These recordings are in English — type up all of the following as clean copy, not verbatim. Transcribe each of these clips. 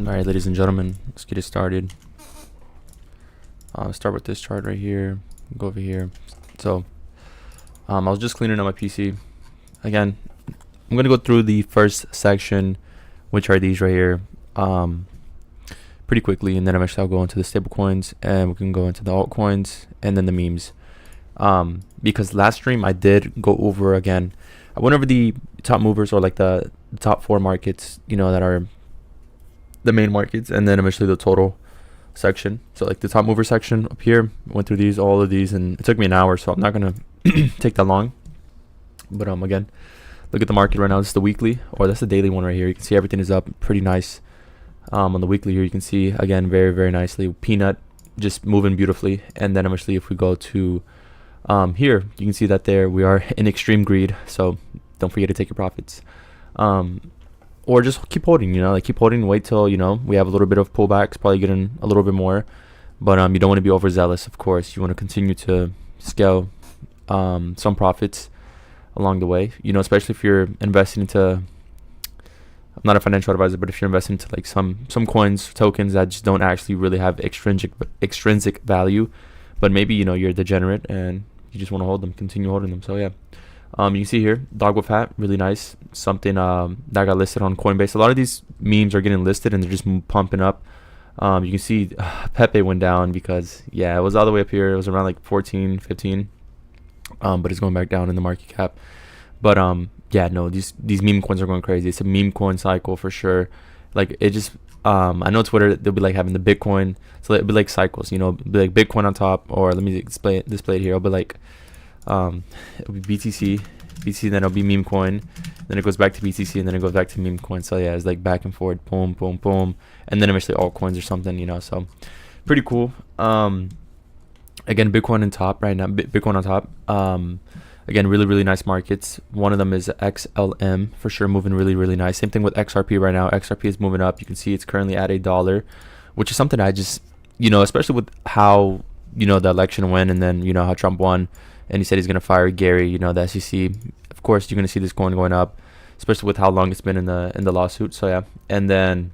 Alright, ladies and gentlemen, let's get it started. Start with this chart right here. Go over here. So, I was just cleaning up my PC. Again, I'm going to go through the first section, which are these right here, pretty quickly. And then eventually I'll go into the stable coins, and we can go into the altcoins, and then the memes. Because last stream I did go over again. I went over the top movers, or like the top 4 markets, that are the main markets, and then eventually the total section. So like the top mover section up here, went through all of these, and it took me an hour, so I'm not gonna take that long. But again, look at the market right now. This is the weekly, or that's the daily one right here. You can see everything is up pretty nice. On the weekly here, you can see again very nicely. Peanut just moving beautifully, and then eventually if we go to here, you can see that there we are in extreme greed. So don't forget to take your profits. Or just keep holding, keep holding, wait till, we have a little bit of pullbacks, probably getting a little bit more. But you don't want to be overzealous, of course. You want to continue to scale some profits along the way, especially if you're investing into, I'm not a financial advisor, but if you're investing into like some coins, tokens that just don't actually really have extrinsic value, but maybe, you're degenerate and you just want to hold them, continue holding them. So yeah. You can see here, dog with hat, really nice. Something that got listed on Coinbase. A lot of these memes are getting listed and they're just pumping up. You can see Pepe went down because, yeah, it was all the way up here. It was around like 14, 15. But it's going back down in the market cap. But yeah, no, these meme coins are going crazy. It's a meme coin cycle for sure. Like it just, I know Twitter, they'll be like having the Bitcoin. So it'll be like cycles, it'll be like Bitcoin on top, or let me display it here. It'll be like, it'll be BTC, then it'll be meme coin, then it goes back to BTC, and then it goes back to meme coin. So yeah, it's like back and forth, boom, and then eventually altcoins or something, so pretty cool. Again, Bitcoin on top right now, Bitcoin on top. Again, really nice markets. One of them is XLM for sure, moving really nice. Same thing with XRP right now. XRP is moving up. You can see it's currently at $1, which is something I just, especially with how the election went, and then how Trump won. And he said he's going to fire Gary, the SEC. Of course, you're going to see this coin going up, especially with how long it's been in the lawsuit. So, yeah. And then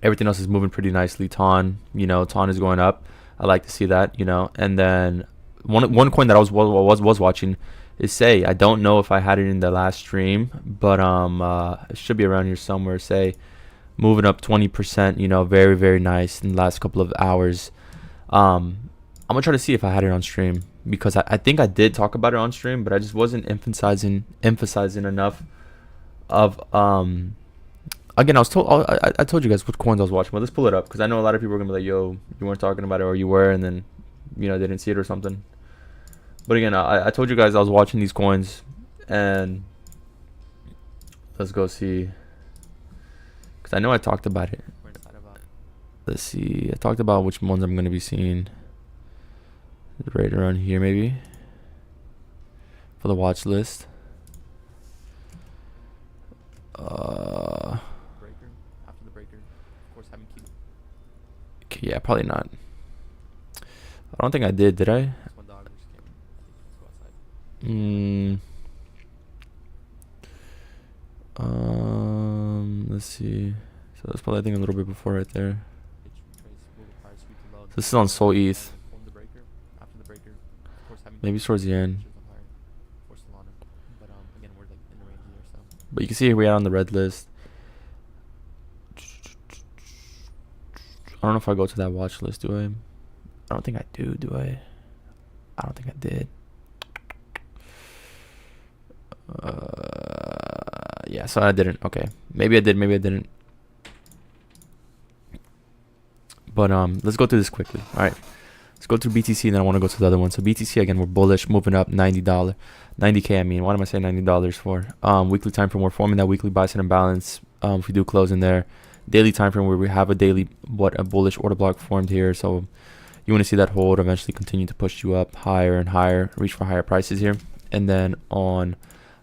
everything else is moving pretty nicely. TON, TON is going up. I like to see that, And then one coin that I was watching is Say. I don't know if I had it in the last stream, but it should be around here somewhere. Say, moving up 20%, very nice in the last couple of hours. I'm going to try to see if I had it on stream, because I think I did talk about it on stream, but I just wasn't emphasizing enough of again, I told you guys what coins I was watching. But let's pull it up, because I know a lot of people are gonna be like, yo, you weren't talking about it, or you were, and then they didn't see it or something. But again, I told you guys I was watching these coins, and let's go see, because I know I talked about it. Let's see, I talked about which ones I'm gonna be seeing right around here, maybe, for the watch list. Breaker, after the breaker, of course, having key. Okay, yeah, probably not. I don't think I did I? Let's see. So that's probably, I think, a little bit before right there. So this is on Soul ETH. Maybe towards the end. But you can see here we are on the red list. I don't know if I go to that watch list, do I? I don't think I do I? I don't think I did. Yeah, so I didn't. Okay. Maybe I did, maybe I didn't. But let's go through this quickly. Alright. Let's go through BTC, and then I want to go to the other one. So BTC, again, we're bullish, moving up $90. 90K, I mean. What am I saying $90 for? Weekly time frame, we're forming that weekly buy side imbalance. If we do close in there. Daily time frame, where we have a daily, a bullish order block formed here. So you want to see that hold eventually continue to push you up higher and higher, reach for higher prices here. And then on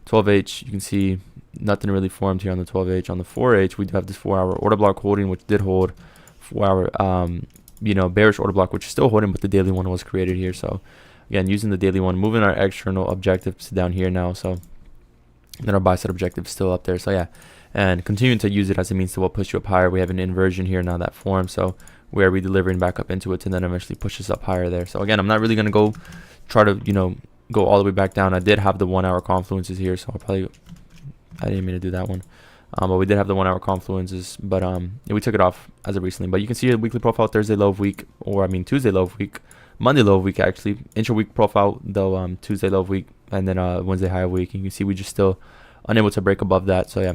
12H, you can see nothing really formed here on the 12H. On the 4H, we do have this 4-hour order block holding, which did hold. 4-hour bearish order block, which is still holding, but the daily one was created here. So again, using the daily one, moving our external objectives down here now. So then our buy side objective is still up there. So yeah, and continuing to use it as a means to what push you up higher. We have an inversion here now that form, so we are redelivering back up into it to then eventually push us up higher there. So again, I'm not really going to go try to go all the way back down. I did have the 1 hour confluences here, so I didn't mean to do that one. But we did have the 1 hour confluences, but yeah, we took it off as of recently. But you can see a weekly profile, Thursday low of week, or I mean Tuesday low of week, Monday low of week actually, intra-week profile though, Tuesday low of week, and then Wednesday high of week. And you can see we just still unable to break above that. So yeah,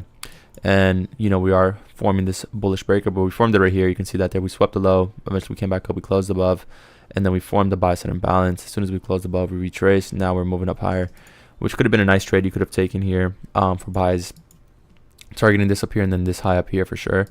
and we are forming this bullish breaker, but we formed it right here. You can see that there. We swept the low, eventually we came back up, we closed above, and then we formed the buy side imbalance. As soon as we closed above, we retraced. Now we're moving up higher, which could have been a nice trade you could have taken here for buys, targeting this up here and then this high up here for sure,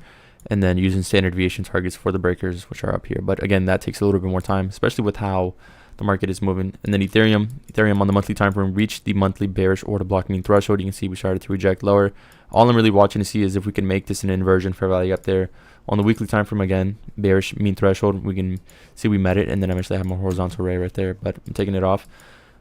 and then using standard deviation targets for the breakers, which are up here. But again, that takes a little bit more time, especially with how the market is moving. And then Ethereum on the monthly time frame reached the monthly bearish order block mean threshold. You can see we started to reject lower. All I'm really watching to see is if we can make this an inversion fair value up there on the weekly time frame. Again, bearish mean threshold, we can see we met it, and then eventually have more horizontal array right there, but I'm taking it off.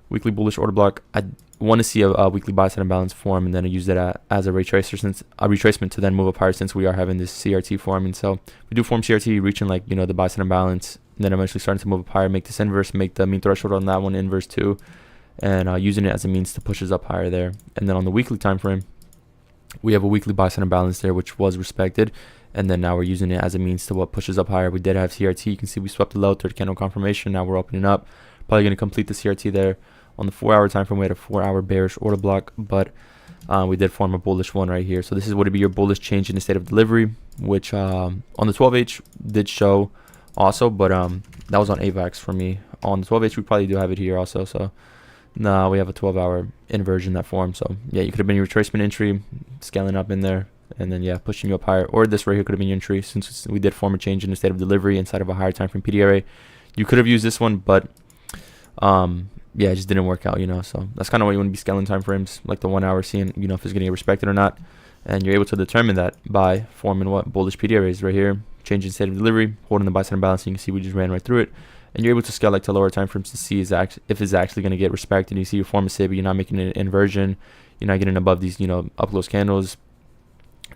Weekly bullish order block, I want to see a weekly buy side imbalance form, and then I use that as a retracement to then move up higher, since we are having this CRT forming. So we do form CRT, reaching the buy side imbalance, and then eventually starting to move up higher, make this inverse, make the mean threshold on that one inverse too, and using it as a means to push us up higher there. And then on the weekly time frame, we have a weekly buy side imbalance there, which was respected, and then now we're using it as a means to what pushes up higher. We did have CRT. You can see we swept the low, third candle confirmation. Now we're opening up, probably going to complete the CRT there. On the 4 hour time frame, we had a 4 hour bearish order block, but we did form a bullish one right here. So this is what would be your bullish change in the state of delivery, which on the 12H did show also, but that was on AVAX for me. On the 12H, we probably do have it here also. So now we have a 12-hour inversion that formed. So yeah, you could have been your retracement entry, scaling up in there, and then yeah, pushing you up higher. Or this right here could have been your entry, since we did form a change in the state of delivery inside of a higher time frame PDRA. You could have used this one, but yeah, it just didn't work out, so that's kind of why you want to be scaling time frames, like the 1 hour, seeing if it's going to get respected or not, and you're able to determine that by forming what bullish PDRAs right here, changing state of delivery, holding the buy side imbalance. You can see we just ran right through it, and you're able to scale to lower time frames to see if it's actually going to get respected. You see you form a SIB, you're not making an inversion, you're not getting above these up close candles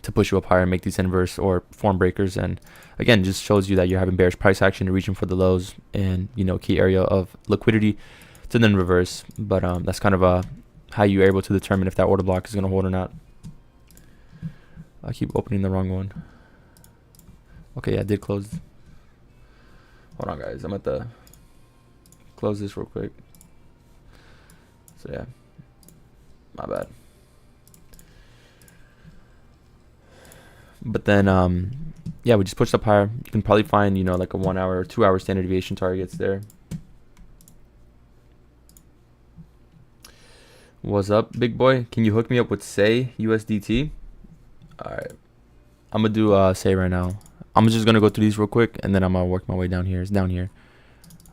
to push you up higher and make these inverse or form breakers. And again, just shows you that you're having bearish price action and reaching for the lows and key area of liquidity to then reverse. But that's kind of how you're able to determine if that order block is going to hold or not. I keep opening the wrong one. Okay, yeah, I did close. Hold on, guys. I'm at the close this real quick. So yeah, my bad. But then yeah, we just pushed up higher. You can probably find like a 1 hour or 2 hour standard deviation targets there. What's up, big boy? Can you hook me up with Say USDT? All right, I'm gonna do Say right now. I'm just gonna go through these real quick, and then I'm gonna work my way down here. It's down here.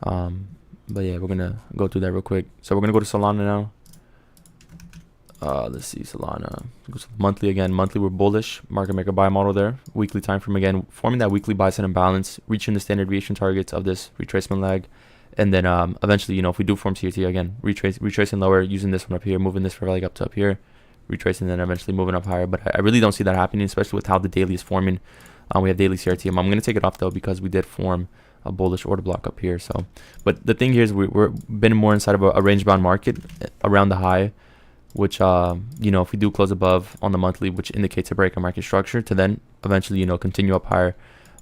But yeah, we're gonna go through that real quick. So we're gonna go to Solana now. Let's see, Solana. Go to monthly again. Monthly, we're bullish. Market maker buy model there. Weekly time frame again, forming that weekly buy side imbalance, reaching the standard deviation targets of this retracement lag. And then eventually, if we do form CRT again, retracing lower, using this one up here, moving this for like up to up here, retracing, then eventually moving up higher. But I really don't see that happening, especially with how the daily is forming. We have daily CRT. I'm going to take it off though, because we did form a bullish order block up here. So, but the thing here is we're been more inside of a range bound market around the high, which if we do close above on the monthly, which indicates a break in market structure, to then eventually continue up higher,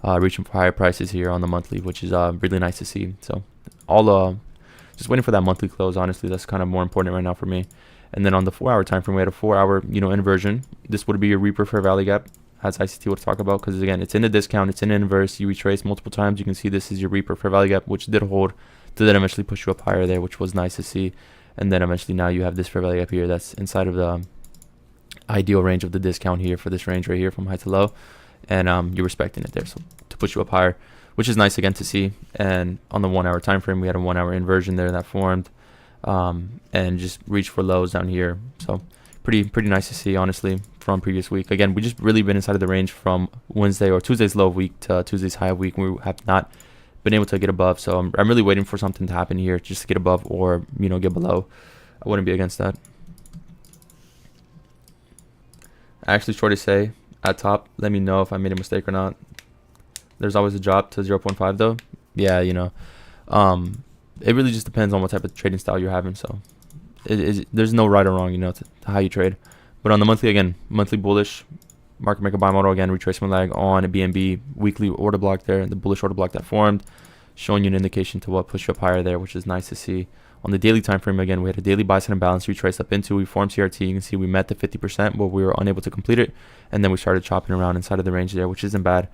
reaching for higher prices here on the monthly, which is really nice to see. So all just waiting for that monthly close. Honestly, that's kind of more important right now for me. And then on the 4 hour time frame, we had a 4 hour inversion. This would be your Reaper fair value gap, as ICT would talk about, because again, it's in a discount, it's in an inverse. You retrace multiple times, you can see this is your Reaper fair value gap, which did hold to then eventually push you up higher there, which was nice to see. And then eventually now you have this fair value gap here that's inside of the ideal range of the discount here for this range right here from high to low, and you're respecting it there, so to push you up higher, which is nice again to see. And on the 1 hour time frame, we had a 1 hour inversion there that formed, and just reached for lows down here. So pretty nice to see, honestly, from previous week. Again, we just really been inside of the range from Wednesday or Tuesday's low week to Tuesday's high week. We have not been able to get above, so I'm really waiting for something to happen here just to get above or get below. I wouldn't be against that. I actually shorted Say at top. Let me know if I made a mistake or not. There's always a drop to 0.5 though. Yeah, it really just depends on what type of trading style you're having. So there's no right or wrong, to how you trade. But on the monthly, again, monthly bullish market maker buy model, again, retracement lag on a BNB weekly order block there, the bullish order block that formed, showing you an indication to what pushed you up higher there, which is nice to see. On the daily time frame, again, we had a daily buy side imbalance we traced up into. We formed CRT. You can see we met the 50%, but we were unable to complete it, and then we started chopping around inside of the range there, which isn't bad.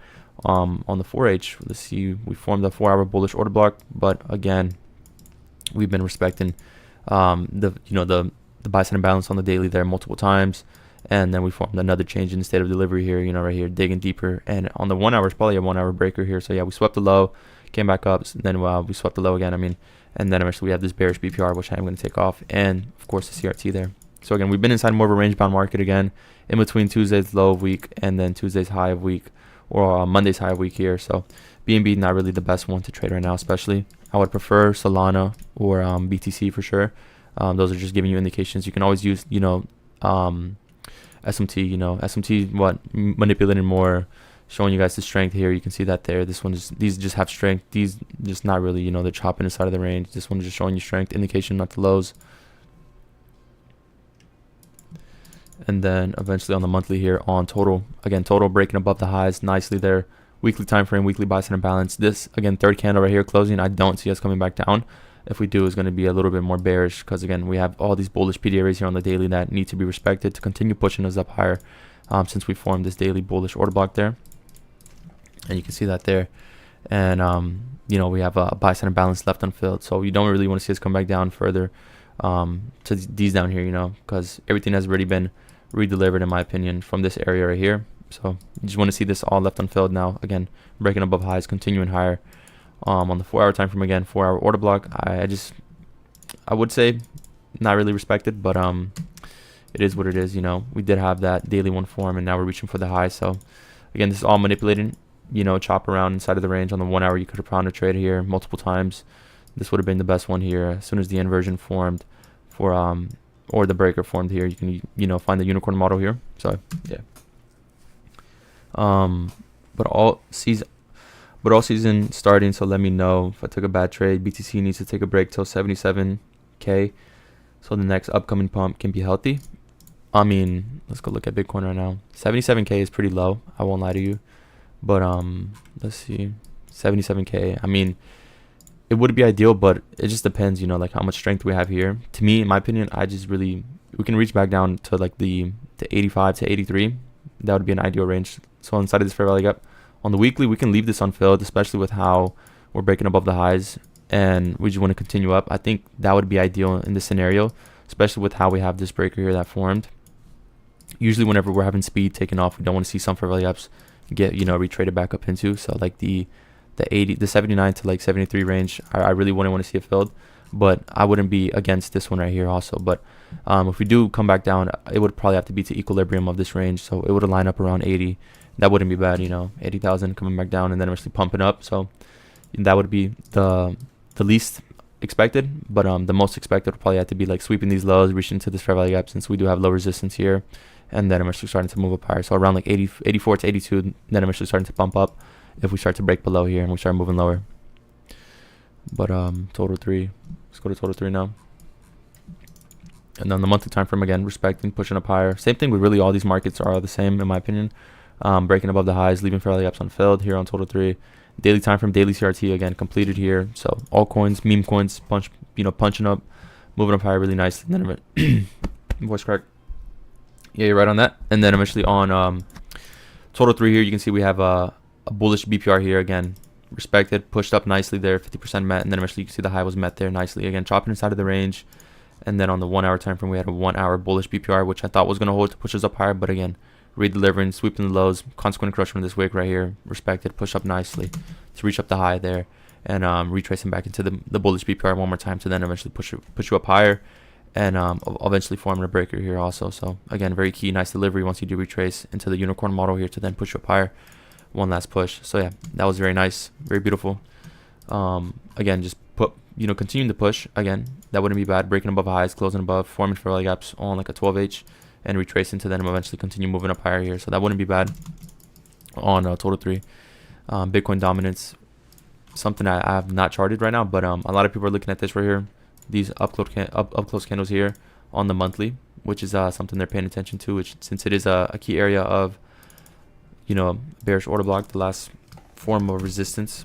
On the 4H, let's see, we formed a 4-hour bullish order block, but again, we've been respecting the buy side imbalance on the daily there multiple times, and then we formed another change in the state of delivery here, right here, digging deeper. And on the 1 hour, it's probably a 1 hour breaker here. So yeah, we swept the low, came back up, then we swept the low again. And then eventually we have this bearish BPR, which I'm going to take off, and of course the CRT there. So again, we've been inside more of a range bound market again, in between Tuesday's low of week and then Tuesday's high of week, or Monday's high of week here. So BNB not really the best one to trade right now, especially. I would prefer Solana or BTC for sure. Those are just giving you indications. You can always use, SMT, SMT, manipulating more, showing you guys the strength here. You can see that there. These just have strength. These just not really, they're chopping inside of the range. This one is just showing you strength, indication, not the lows. And then eventually on the monthly here on total, again, total breaking above the highs nicely there. Weekly time frame, weekly buy side imbalance. This, again, third candle right here closing. I don't see us coming back down. If we do, it's going to be a little bit more bearish, because again, we have all these bullish PD arrays here on the daily that need to be respected to continue pushing us up higher, since we formed this daily bullish order block there. And you can see that there. And we have a buy side imbalance left unfilled, so you don't really want to see us come back down further to these down here, because everything has already been redelivered, in my opinion, from this area right here. So you just want to see this all left unfilled now. Again, breaking above highs, continuing higher. On the 4 hour time frame, again, 4 hour order block, I would say not really respected, but it is what it is. We did have that daily one form, and now we're reaching for the high. So again, this is all manipulating, chop around inside of the range. On the 1 hour, you could have found a trade here multiple times. This would have been the best one here. As soon as the inversion formed for or the breaker formed here, you can find the unicorn model here. So yeah. But all season starting, so let me know if I took a bad trade. BTC needs to take a break till 77K, so the next upcoming pump can be healthy. Let's go look at Bitcoin right now. 77K is pretty low, I won't lie to you, but let's see, 77K. It would be ideal, but it just depends, like how much strength we have here. To me, in my opinion, we can reach back down to like the 85 to 83. That would be an ideal range. So inside of this fair value gap, on the weekly, we can leave this unfilled, especially with how we're breaking above the highs, and we just want to continue up. I think that would be ideal in this scenario, especially with how we have this breaker here that formed. Usually whenever we're having speed taking off, we don't want to see some fair value gaps get, retraded back up into. So like the 79 to like 73 range, I really wouldn't want to see it filled, but I wouldn't be against this one right here also. But if we do come back down, it would probably have to be to equilibrium of this range, so it would line up around 80. That wouldn't be bad, 80,000 coming back down and then eventually pumping up. So that would be the least expected, but the most expected would probably have to be like sweeping these lows, reaching to this fair value gap, since we do have low resistance here, and then eventually starting to move up higher. So around like 84 to 82, then eventually starting to pump up if we start to break below here and we start moving lower. But total 3, let's go to total 3 now. And then the monthly time frame, again, respecting, pushing up higher. Same thing with really all these markets are all the same, in my opinion. Breaking above the highs, leaving fair value gaps unfilled here on total 3. Daily time frame, daily CRT, again, completed here. So all coins, meme coins, punching up, moving up higher really nicely. And then voice crack. Yeah, you're right on that. And then eventually on total 3 here, you can see we have a bullish BPR here, again, respected, pushed up nicely there, 50% met, and then eventually you can see the high was met there nicely, again, chopping inside of the range. And then on the 1 hour time frame, we had a 1 hour bullish BPR, which I thought was going to hold to push us up higher, but again, redelivering, sweeping the lows, consequent crush from this wick right here, respected, push up nicely to reach up the high there, and retracing back into the bullish BPR one more time to then eventually push you up higher, and eventually forming a breaker here also. So again, very key, nice delivery once you do retrace into the unicorn model here to then push you up higher. One last push. So yeah, that was very nice, very beautiful. Again, just continuing to push. Again, that wouldn't be bad. Breaking above highs, closing above, forming fair value gaps on like a 12H, and retrace into them, eventually continue moving up higher here. So that wouldn't be bad on total 3. Bitcoin dominance, something I have not charted right now, but a lot of people are looking at this right here, these up close candles here on the monthly, which is something they're paying attention to, which since it is a key area of, you know, bearish order block, the last form of resistance.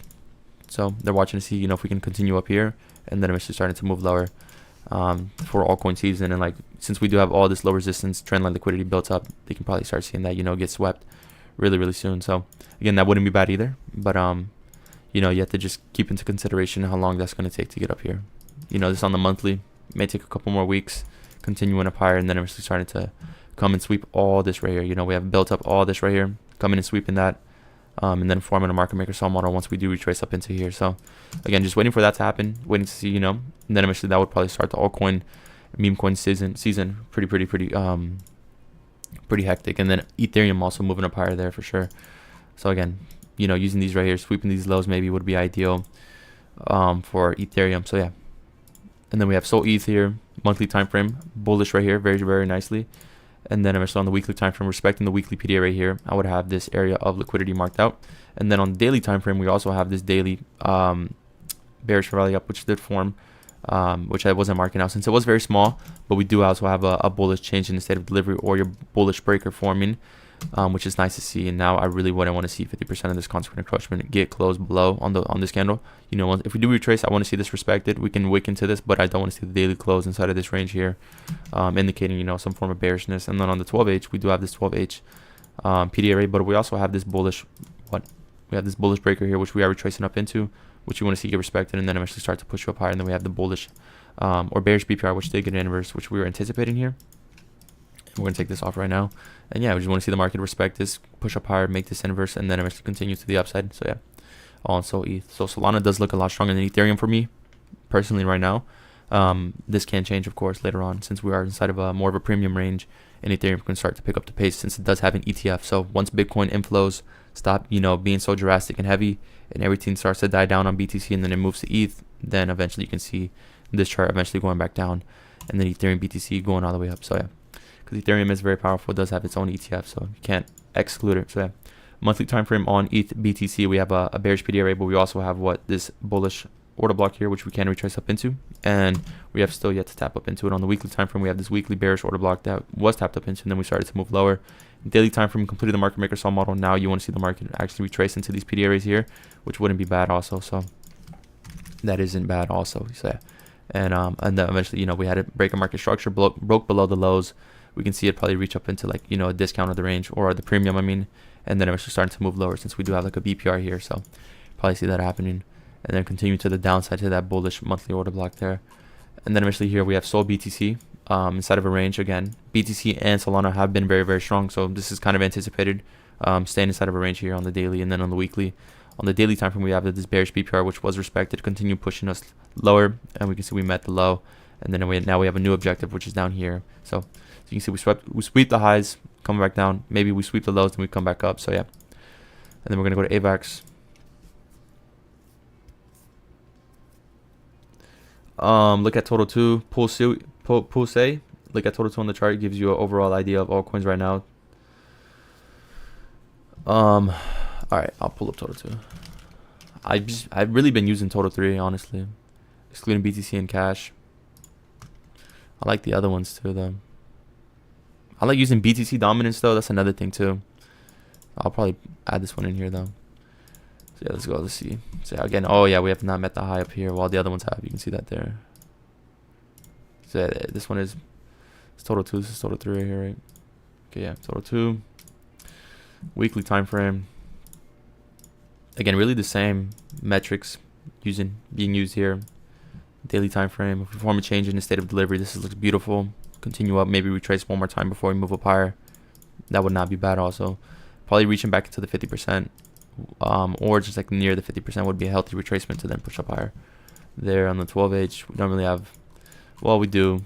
So they're watching to see, you know, if we can continue up here, and then eventually starting to move lower for altcoin season. And like, since we do have all this low resistance trend line liquidity built up, they can probably start seeing that, you know, get swept really soon. So again, that wouldn't be bad either, but you know, you have to just keep into consideration how long that's going to take to get up here. You know, this on the monthly may take a couple more weeks, continuing up higher, and then eventually starting to come and sweep all this right here. You know, we have built up all this right here, coming and sweeping that, and then forming a market maker sell model once we do retrace up into here. So again, just waiting for that to happen, waiting to see, you know, and then eventually that would probably start the altcoin meme coin season pretty hectic. And then Ethereum also moving up higher there for sure. So again, you know, using these right here, sweeping these lows maybe would be ideal for Ethereum. So yeah, and then we have Sol ETH here, monthly time frame, bullish right here, very nicely. And then eventually on the weekly time frame, respecting the weekly PDA right here, I would have this area of liquidity marked out. And then on the daily time frame, we also have this daily bearish rally up, which did form, which I wasn't marking out since it was very small. But we do also have a bullish change in the state of delivery, or your bullish breaker forming, which is nice to see. And now I really wouldn't want to see 50% of this consequent encroachment get closed below on this candle. You know, if we do retrace, I want to see this respected. We can wick into this, but I don't want to see the daily close inside of this range here, indicating, you know, some form of bearishness. And then on the 12H, we do have this 12H PDA rate, but we also have this bullish we have this bullish breaker here, which we are retracing up into, which you want to see get respected, and then eventually start to push you up higher. And then we have the bullish or bearish BPR, which did get an inverse, which we were anticipating here. We're going to take this off right now. And yeah, we just want to see the market respect this, push up higher, make this inverse, and then eventually continue to the upside. So yeah, all on Sol ETH. So Solana does look a lot stronger than Ethereum for me, personally, right now. This can change, of course, later on, since we are inside of a more of a premium range, and Ethereum can start to pick up the pace since it does have an ETF. So once Bitcoin inflows stop, you know, being so drastic and heavy, and everything starts to die down on BTC, and then it moves to ETH, then eventually you can see this chart eventually going back down, and then Ethereum BTC going all the way up. So yeah, because Ethereum is very powerful, it does have its own ETF, so you can't exclude it. So yeah, monthly time frame on ETH BTC, we have a bearish PDA rate, but we also have this bullish order block here, which we can retrace up into, and we have still yet to tap up into it. On the weekly time frame, we have this weekly bearish order block that was tapped up into, and then we started to move lower. Daily time frame, completed the market maker sell model. Now you want to see the market actually retrace into these PDA rates here, which wouldn't be bad also. So that isn't bad also. So yeah, and then eventually, you know, we had a break a market structure, broke below the lows. We can see it probably reach up into, like, you know, a discount of the range, or the premium, I mean, and then eventually starting to move lower since we do have like a BPR here. So probably see that happening, and then continue to the downside to that bullish monthly order block there. And then eventually here we have Sol BTC inside of a range again. BTC and Solana have been very strong, so this is kind of anticipated, staying inside of a range here on the daily. And then on the weekly, on the daily time frame, we have this bearish BPR, which was respected, continue pushing us lower, and we can see we met the low, and then now we have a new objective, which is down here. So you can see we sweep the highs, come back down, maybe we sweep the lows, then we come back up. So yeah, and then we're gonna go to AVAX. Look at total 2, Pulse. Look at total 2 on the chart. It gives you an overall idea of all coins right now. All right, I'll pull up total 2. I've really been using total 3, honestly, excluding BTC and cash. I like the other ones too, though. I like using BTC dominance, though. That's another thing too. I'll probably add this one in here, though. So yeah, let's go. Let's see. So yeah, again, oh yeah, we have not met the high up here, while the other ones have. You can see that there. So yeah, this one is total 2. This is total 3 right here, right? Okay, yeah, total 2. Weekly time frame. Again, really the same metrics being used here. Daily time frame. If we form a change in the state of delivery, this looks beautiful. Continue up, maybe retrace one more time before we move up higher. That would not be bad also. Probably reaching back into the 50%, or just like near the 50% would be a healthy retracement to then push up higher. There on the 12H, we don't really have, well, we do.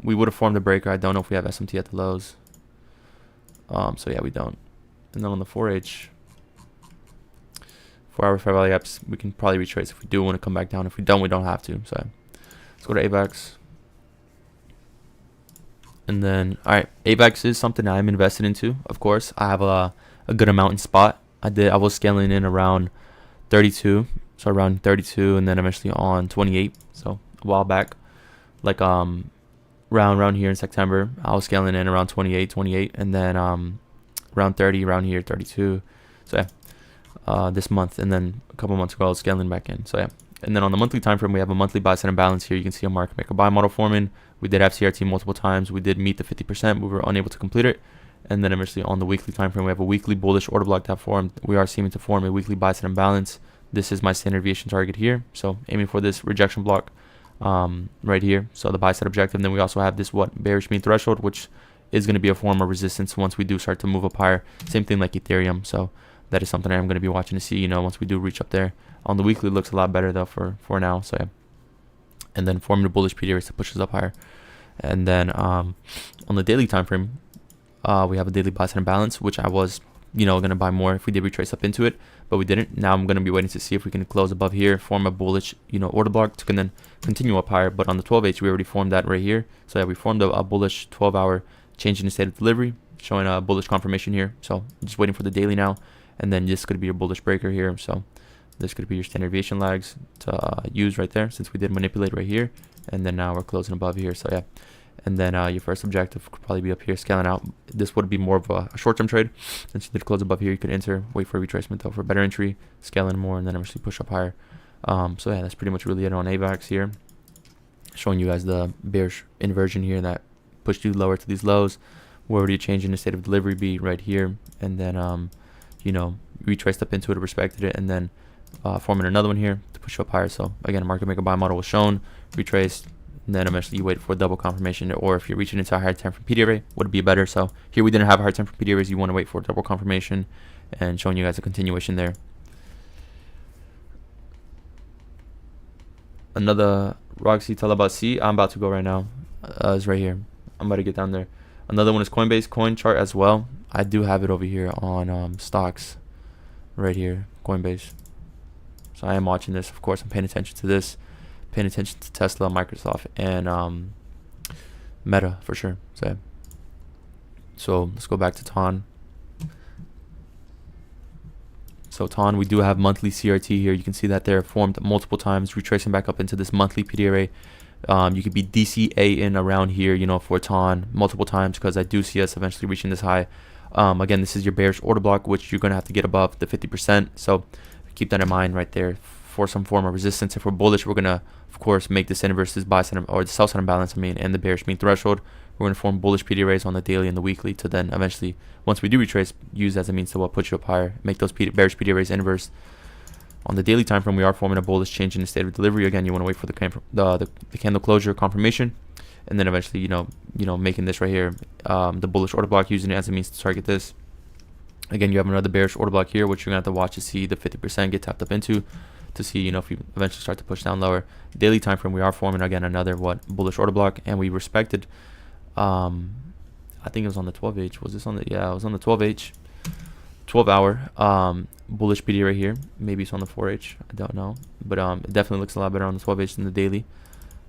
We would have formed a breaker. I don't know if we have SMT at the lows. So yeah, we don't. And then on the 4H, 4-hour fair value gaps, we can probably retrace if we do want to come back down. If we don't, we don't have to. So let's go to AVAX. And then, all right, AVAX is something I'm invested into. Of course, I have a good amount in spot. I was scaling in around 32, so around 32, and then eventually on 28. So a while back, like around here in September, I was scaling in around 28, and then around 30, around here 32. So yeah, this month, and then a couple months ago I was scaling back in. So yeah. And then on the monthly time frame, we have a monthly buy side imbalance here. You can see a market maker buy model forming. We did have CRT multiple times. We did meet the 50%. We were unable to complete it. And then eventually on the weekly time frame, we have a weekly bullish order block that formed. We are seeming to form a weekly buy side imbalance. This is my standard deviation target here. So aiming for this rejection block right here. So the buy side objective. And then we also have this bearish mean threshold, which is going to be a form of resistance once we do start to move up higher. Same thing like Ethereum. So that is something I'm going to be watching to see, once we do reach up there. On the weekly, it looks a lot better though for now. So yeah. And then forming a bullish PD race to push us up higher. And then on the daily time frame, we have a daily buy side imbalance, which I was, going to buy more if we did retrace up into it, but we didn't. Now I'm going to be waiting to see if we can close above here, form a bullish, order block to then continue up higher. But on the 12H, we already formed that right here. So yeah, we formed a bullish 12-hour change in the state of delivery, showing a bullish confirmation here. So I'm just waiting for the daily now, and then this could be your bullish breaker here. So this could be your standard deviation lags to use right there, since we did manipulate right here, and then now we're closing above here. So yeah. And then your first objective could probably be up here scaling out. This would be more of a short-term trade. Since you did close above here, you could enter, wait for a retracement though for better entry, scaling more, and then eventually push up higher. So yeah, that's pretty much really it on AVAX here. Showing you guys the bearish inversion here that pushed you lower to these lows. Where would you change in the state of delivery be right here? And then, retraced up into it, respected it, and then forming another one here to push up higher. So again, a market maker buy model was shown, retraced, and then eventually you wait for a double confirmation, or if you're reaching into a higher time from PD array, would be better. So here we didn't have a higher time from PD arrays. You want to wait for a double confirmation, and showing you guys a continuation there. Another Roxy Talabat C, I'm about to go right now, is right here. I'm about to get down there. Another one is Coinbase coin chart as well. I do have it over here on stocks right here, Coinbase. So I am watching this. Of course, I'm paying attention to this. Paying attention to Tesla, Microsoft, and Meta for sure. So let's go back to TON. So TON, we do have monthly CRT here. You can see that they're formed multiple times, retracing back up into this monthly PD array. You could be DCA in around here, for TON multiple times, because I do see us eventually reaching this high. Again, this is your bearish order block, which you're going to have to get above the 50%. So keep that in mind right there for some form of resistance. If we're bullish, we're going to, of course, make this inverse buy side or the sell side imbalance, and the bearish mean threshold. We're going to form bullish PD arrays on the daily and the weekly to then eventually, once we do retrace, use as a means to put you up higher, make those bearish PD arrays inverse. On the daily time frame, we are forming a bullish change in the state of delivery. Again, you want to wait for the candle closure confirmation, and then eventually, making this right here, the bullish order block, using it as a means to target this. Again, you have another bearish order block here, which you're going to have to watch to see the 50% get tapped up into, to see, if you eventually start to push down lower. Daily time frame, we are forming again another bullish order block, and we respected. I think it was on the 12H. Was this on the? Yeah, it was on the 12H, 12-hour bullish PD right here. Maybe it's on the 4H. I don't know, but it definitely looks a lot better on the 12H than the daily.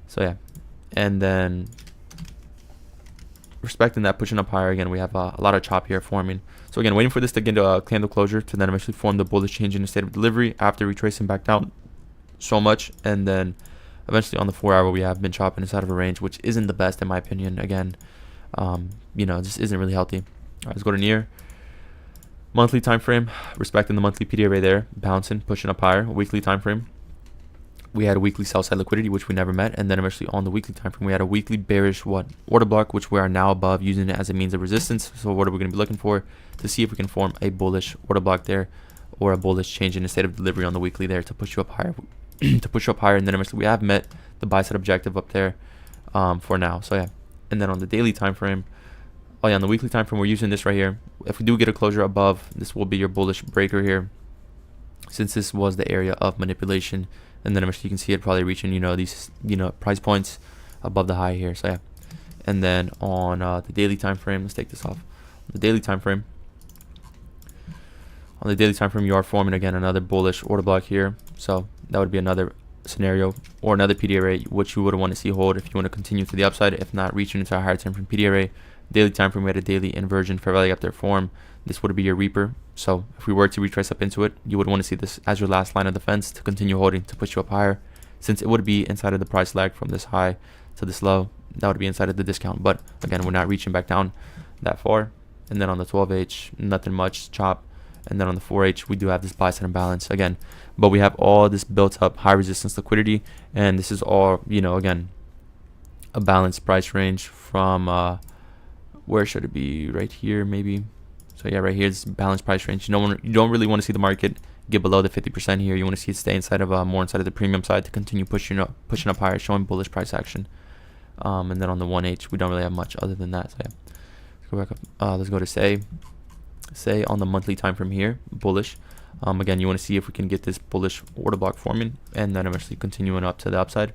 So yeah, and then respecting that, pushing up higher again. We have a lot of chop here forming. So again, waiting for this to get into a candle closure to then eventually form the bullish change in the state of delivery after retracing back down so much, and then eventually on the 4-hour we have been chopping inside of a range, which isn't the best in my opinion. Again, just isn't really healthy. All right, let's go to near monthly time frame, respecting the monthly PD array there, bouncing, pushing up higher. Weekly time frame, we had a weekly sell side liquidity, which we never met, and then eventually on the weekly time frame we had a weekly bearish order block, which we are now above, using it as a means of resistance. So what are we going to be looking for? To see if we can form a bullish order block there, or a bullish change in the state of delivery on the weekly there to push you up higher. To push you up higher, and then eventually we have met the buy side objective up there for now. So yeah, and then on the daily time frame, on the weekly time frame, we're using this right here. If we do get a closure above, this will be your bullish breaker here, since this was the area of manipulation. And then eventually you can see it probably reaching these price points above the high here. So yeah, and then on the daily time frame, let's take this off. The daily time frame, on the daily time frame, you are forming again another bullish order block here. So that would be another scenario or another PDA rate, which you would want to see hold if you want to continue to the upside. If not, reaching into a higher time frame PDA rate. Daily time frame, we had a daily inversion fair value up there form. This would be your reaper. So if we were to retrace up into it, you would want to see this as your last line of defense to continue holding to push you up higher, since it would be inside of the price lag from this high to this low. That would be inside of the discount, but again, we're not reaching back down that far. And then on the 12H, nothing much, chop. And then on the 4H, we do have this buy side imbalance again, but we have all this built up high resistance liquidity, and this is all, you know, again, a balanced price range from where should it be? Right here, maybe. So yeah, right here is balanced price range. You don't really want to see the market get below the 50% here. You want to see it stay inside of more inside of the premium side to continue pushing up higher, showing bullish price action. And then on the 1H, we don't really have much other than that. So yeah, let's go back up. Let's go to say on the monthly time from here, bullish. Again, you want to see if we can get this bullish order block forming and then eventually continuing up to the upside.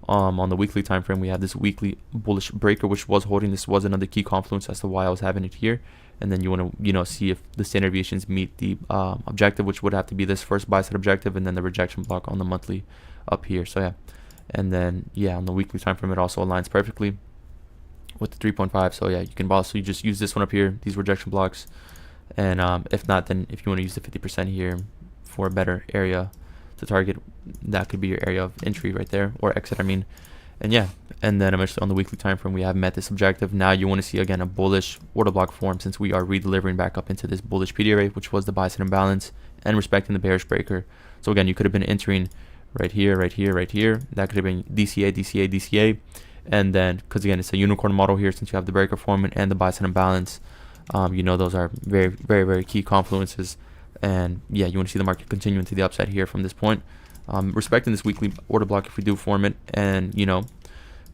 On the weekly time frame, we have this weekly bullish breaker, which was holding. This was another key confluence as to why I was having it here. And then you want to, you know, see if the standard deviations meet the objective, which would have to be this first buy side objective, and then the rejection block on the monthly up here. So yeah, and then yeah, on the weekly time frame, it also aligns perfectly with the 3.5. So yeah, you can also just use this one up here, these rejection blocks. And if not, then if you want to use the 50% here for a better area to target, that could be your area of entry right there, or exit, I mean. And yeah, and then eventually on the weekly time frame, we have met this objective. Now you want to see again a bullish order block form, since we are re-delivering back up into this bullish PDA rate, which was the buy side imbalance, and respecting the bearish breaker. So again, you could have been entering right here, right here, right here. That could have been DCA, DCA, DCA, and then because again it's a unicorn model here, since you have the breaker forming and the buy side imbalance. You know, those are very, very, very key confluences. And yeah, you want to see the market continuing to the upside here from this point. Respecting this weekly order block if we do form it, and you know,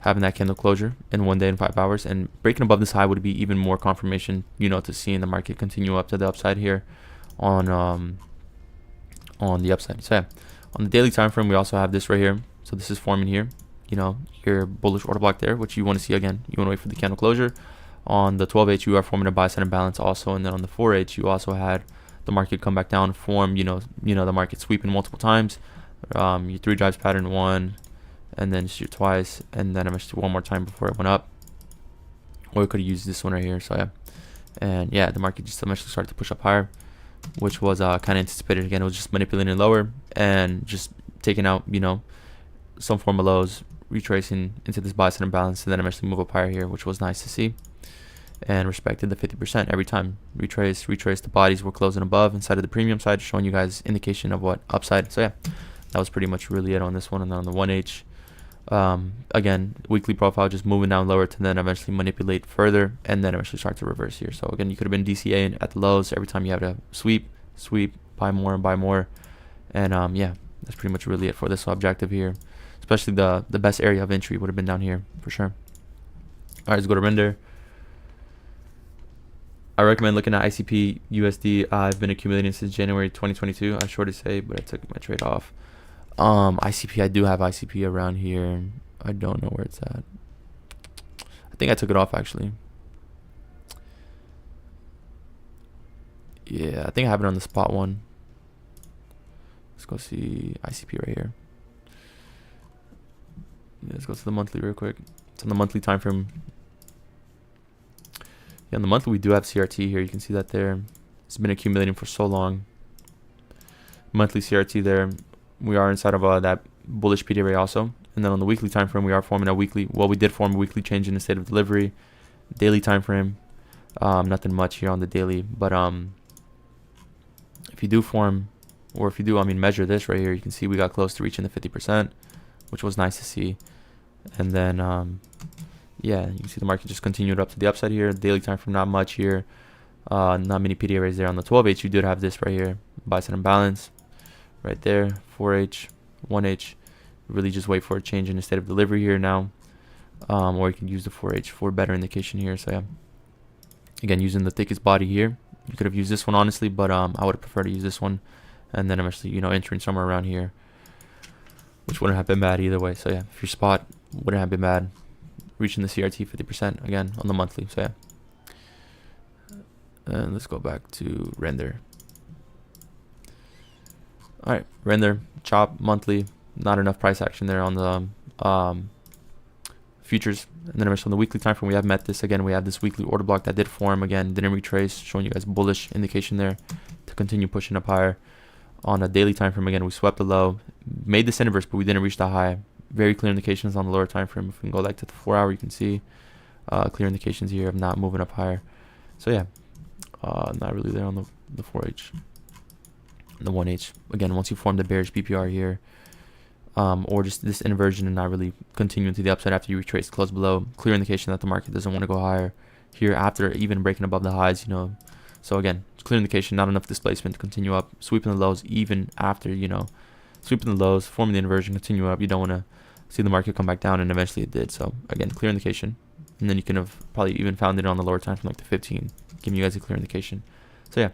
having that candle closure in 1 day and 5 hours, and breaking above this high would be even more confirmation, you know, to seeing the market continue up to the upside here on the upside. So yeah, on the daily time frame, we also have this right here. So this is forming here, you know, your bullish order block there, which you want to see again. You want to wait for the candle closure. On the 12H, you are forming a buy side imbalance also, and then on the 4H, you also had the market come back down, form, you know, the market sweeping multiple times. Your 3 drives pattern, 1, and then just your twice, and then eventually 1 more time before it went up. Or we could have used this one right here. So yeah, and yeah, the market just eventually started to push up higher, which was kind of anticipated. Again, it was just manipulating lower and just taking out, you know, some form of lows, retracing into this buy side imbalance, and then eventually move up higher here, which was nice to see. And respected the 50% every time. Retrace the bodies were closing above inside of the premium side, showing you guys indication of what upside. So yeah, that was pretty much really it on this one. And then on the 1H, again, weekly profile just moving down lower to then eventually manipulate further, and then eventually start to reverse here. So again, you could have been DCA at the lows every time you have to sweep, buy more and buy more. And yeah, that's pretty much really it for this objective here. Especially the best area of entry would have been down here for sure. All right, let's go to render. I recommend looking at ICP USD. I've been accumulating since January 2022. I shorted say, but I took my trade off. ICP, I do have ICP around here. I don't know where it's at. I think I took it off actually. Yeah, I think I have it on the spot one. Let's go see ICP right here. Yeah, let's go to the monthly real quick. It's on the monthly time frame. Yeah, on the monthly we do have CRT here. You can see that there. It's been accumulating for so long. Monthly CRT there. We are inside of that bullish PDA ray also. And then on the weekly time frame, we are forming a weekly. Well, we did form a weekly change in the state of delivery. Daily time frame, nothing much here on the daily. But if you do form, or if you do, measure this right here, you can see we got close to reaching the 50%, which was nice to see. And then yeah, you can see the market just continued up to the upside here. Daily time frame, not much here. Not many PDA rays there. On the 12H, you did have this right here, buy side imbalance right there. 4H, 1H, really just wait for a change in the state of delivery here now. Or you can use the 4H for better indication here. So yeah, again, using the thickest body here. You could have used this one honestly, but I would prefer to use this one, and then eventually, you know, entering somewhere around here, which wouldn't have been bad either way. So yeah, if your spot wouldn't have been bad, reaching the CRT 50% again on the monthly. So yeah, and let's go back to render. All right, render, chop, monthly. not enough price action there on the futures. And then on the weekly time frame, we have met this again. We have this weekly order block that did form again, didn't retrace, showing you guys bullish indication there to continue pushing up higher. On a daily time frame, again, we swept the low, made this inverse, but we didn't reach the high. Very clear indications on the lower time frame. If we can go back to the 4 hour, you can see clear indications here of not moving up higher. So yeah, not really there on the 4H. The 1H, again, once you form the bearish BPR here, or just this inversion and not really continuing to the upside after you retrace close below, clear indication that the market doesn't want to go higher here after even breaking above the highs, you know. So again, clear indication, not enough displacement to continue up, sweeping the lows even after, you know, sweeping the lows, forming the inversion, continue up. You don't want to see the market come back down, and eventually it did. So again, clear indication, and then you can have probably even found it on the lower time from like the 15, giving you guys a clear indication. So yeah,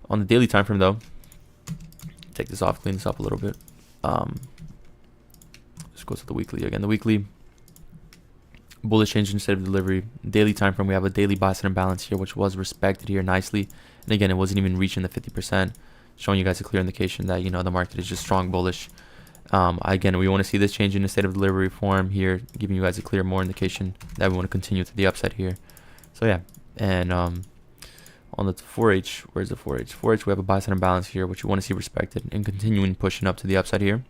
on the daily time frame though, take this off, clean this up a little bit. Let's go to the weekly again. The weekly bullish change instead of delivery. Daily time frame, we have a daily buy side imbalance here, which was respected here nicely. And again, it wasn't even reaching the 50%, showing you guys a clear indication that, you know, the market is just strong bullish. Again, we want to see this change in the state of delivery form here, giving you guys a clear more indication that we want to continue to the upside here. So yeah, and on the 4H, where's the 4H? 4H, we have a buy side imbalance here, which you want to see respected and continuing pushing up to the upside here.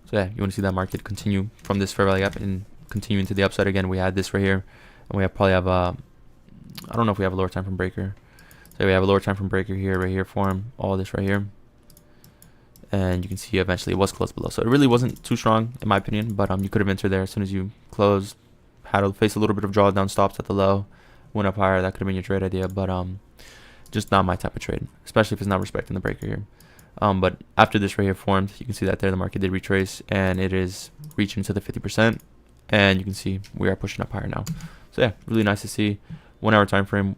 So yeah, you want to see that market continue from this fair value gap and continuing to the upside again. We had this right here, and we probably have a, I don't know if we have a lower time frame breaker. So we have a lower time frame breaker here, right here, form all this right here, and you can see eventually it was close below. So it really wasn't too strong in my opinion, but you could have entered there as soon as you closed, had to face a little bit of drawdown stops at the low, went up higher. That could have been your trade idea, but just not my type of trade, especially if it's not respecting the breaker here. But after this right here formed, you can see that there the market did retrace, and it is reaching to the 50%, and you can see we are pushing up higher now. So yeah, really nice to see. 1 hour time frame,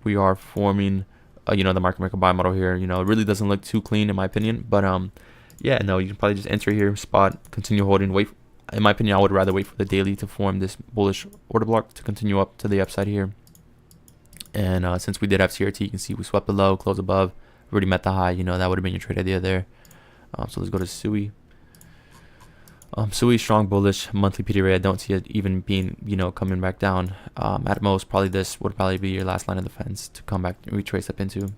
we are forming you know, the market maker buy model here. You know, it really doesn't look too clean in my opinion, but yeah, no, you can probably just enter here, spot, continue holding, wait. In my opinion, I would rather wait for the daily to form this bullish order block to continue up to the upside here. And since we did have CRT, you can see we swept below, close above, already met the high. You know, that would have been your trade idea there. So let's go to SUI. SUI strong bullish monthly PD rate. I don't see it even being, you know, coming back down. At most, probably this would probably be your last line of defense to come back and retrace up into,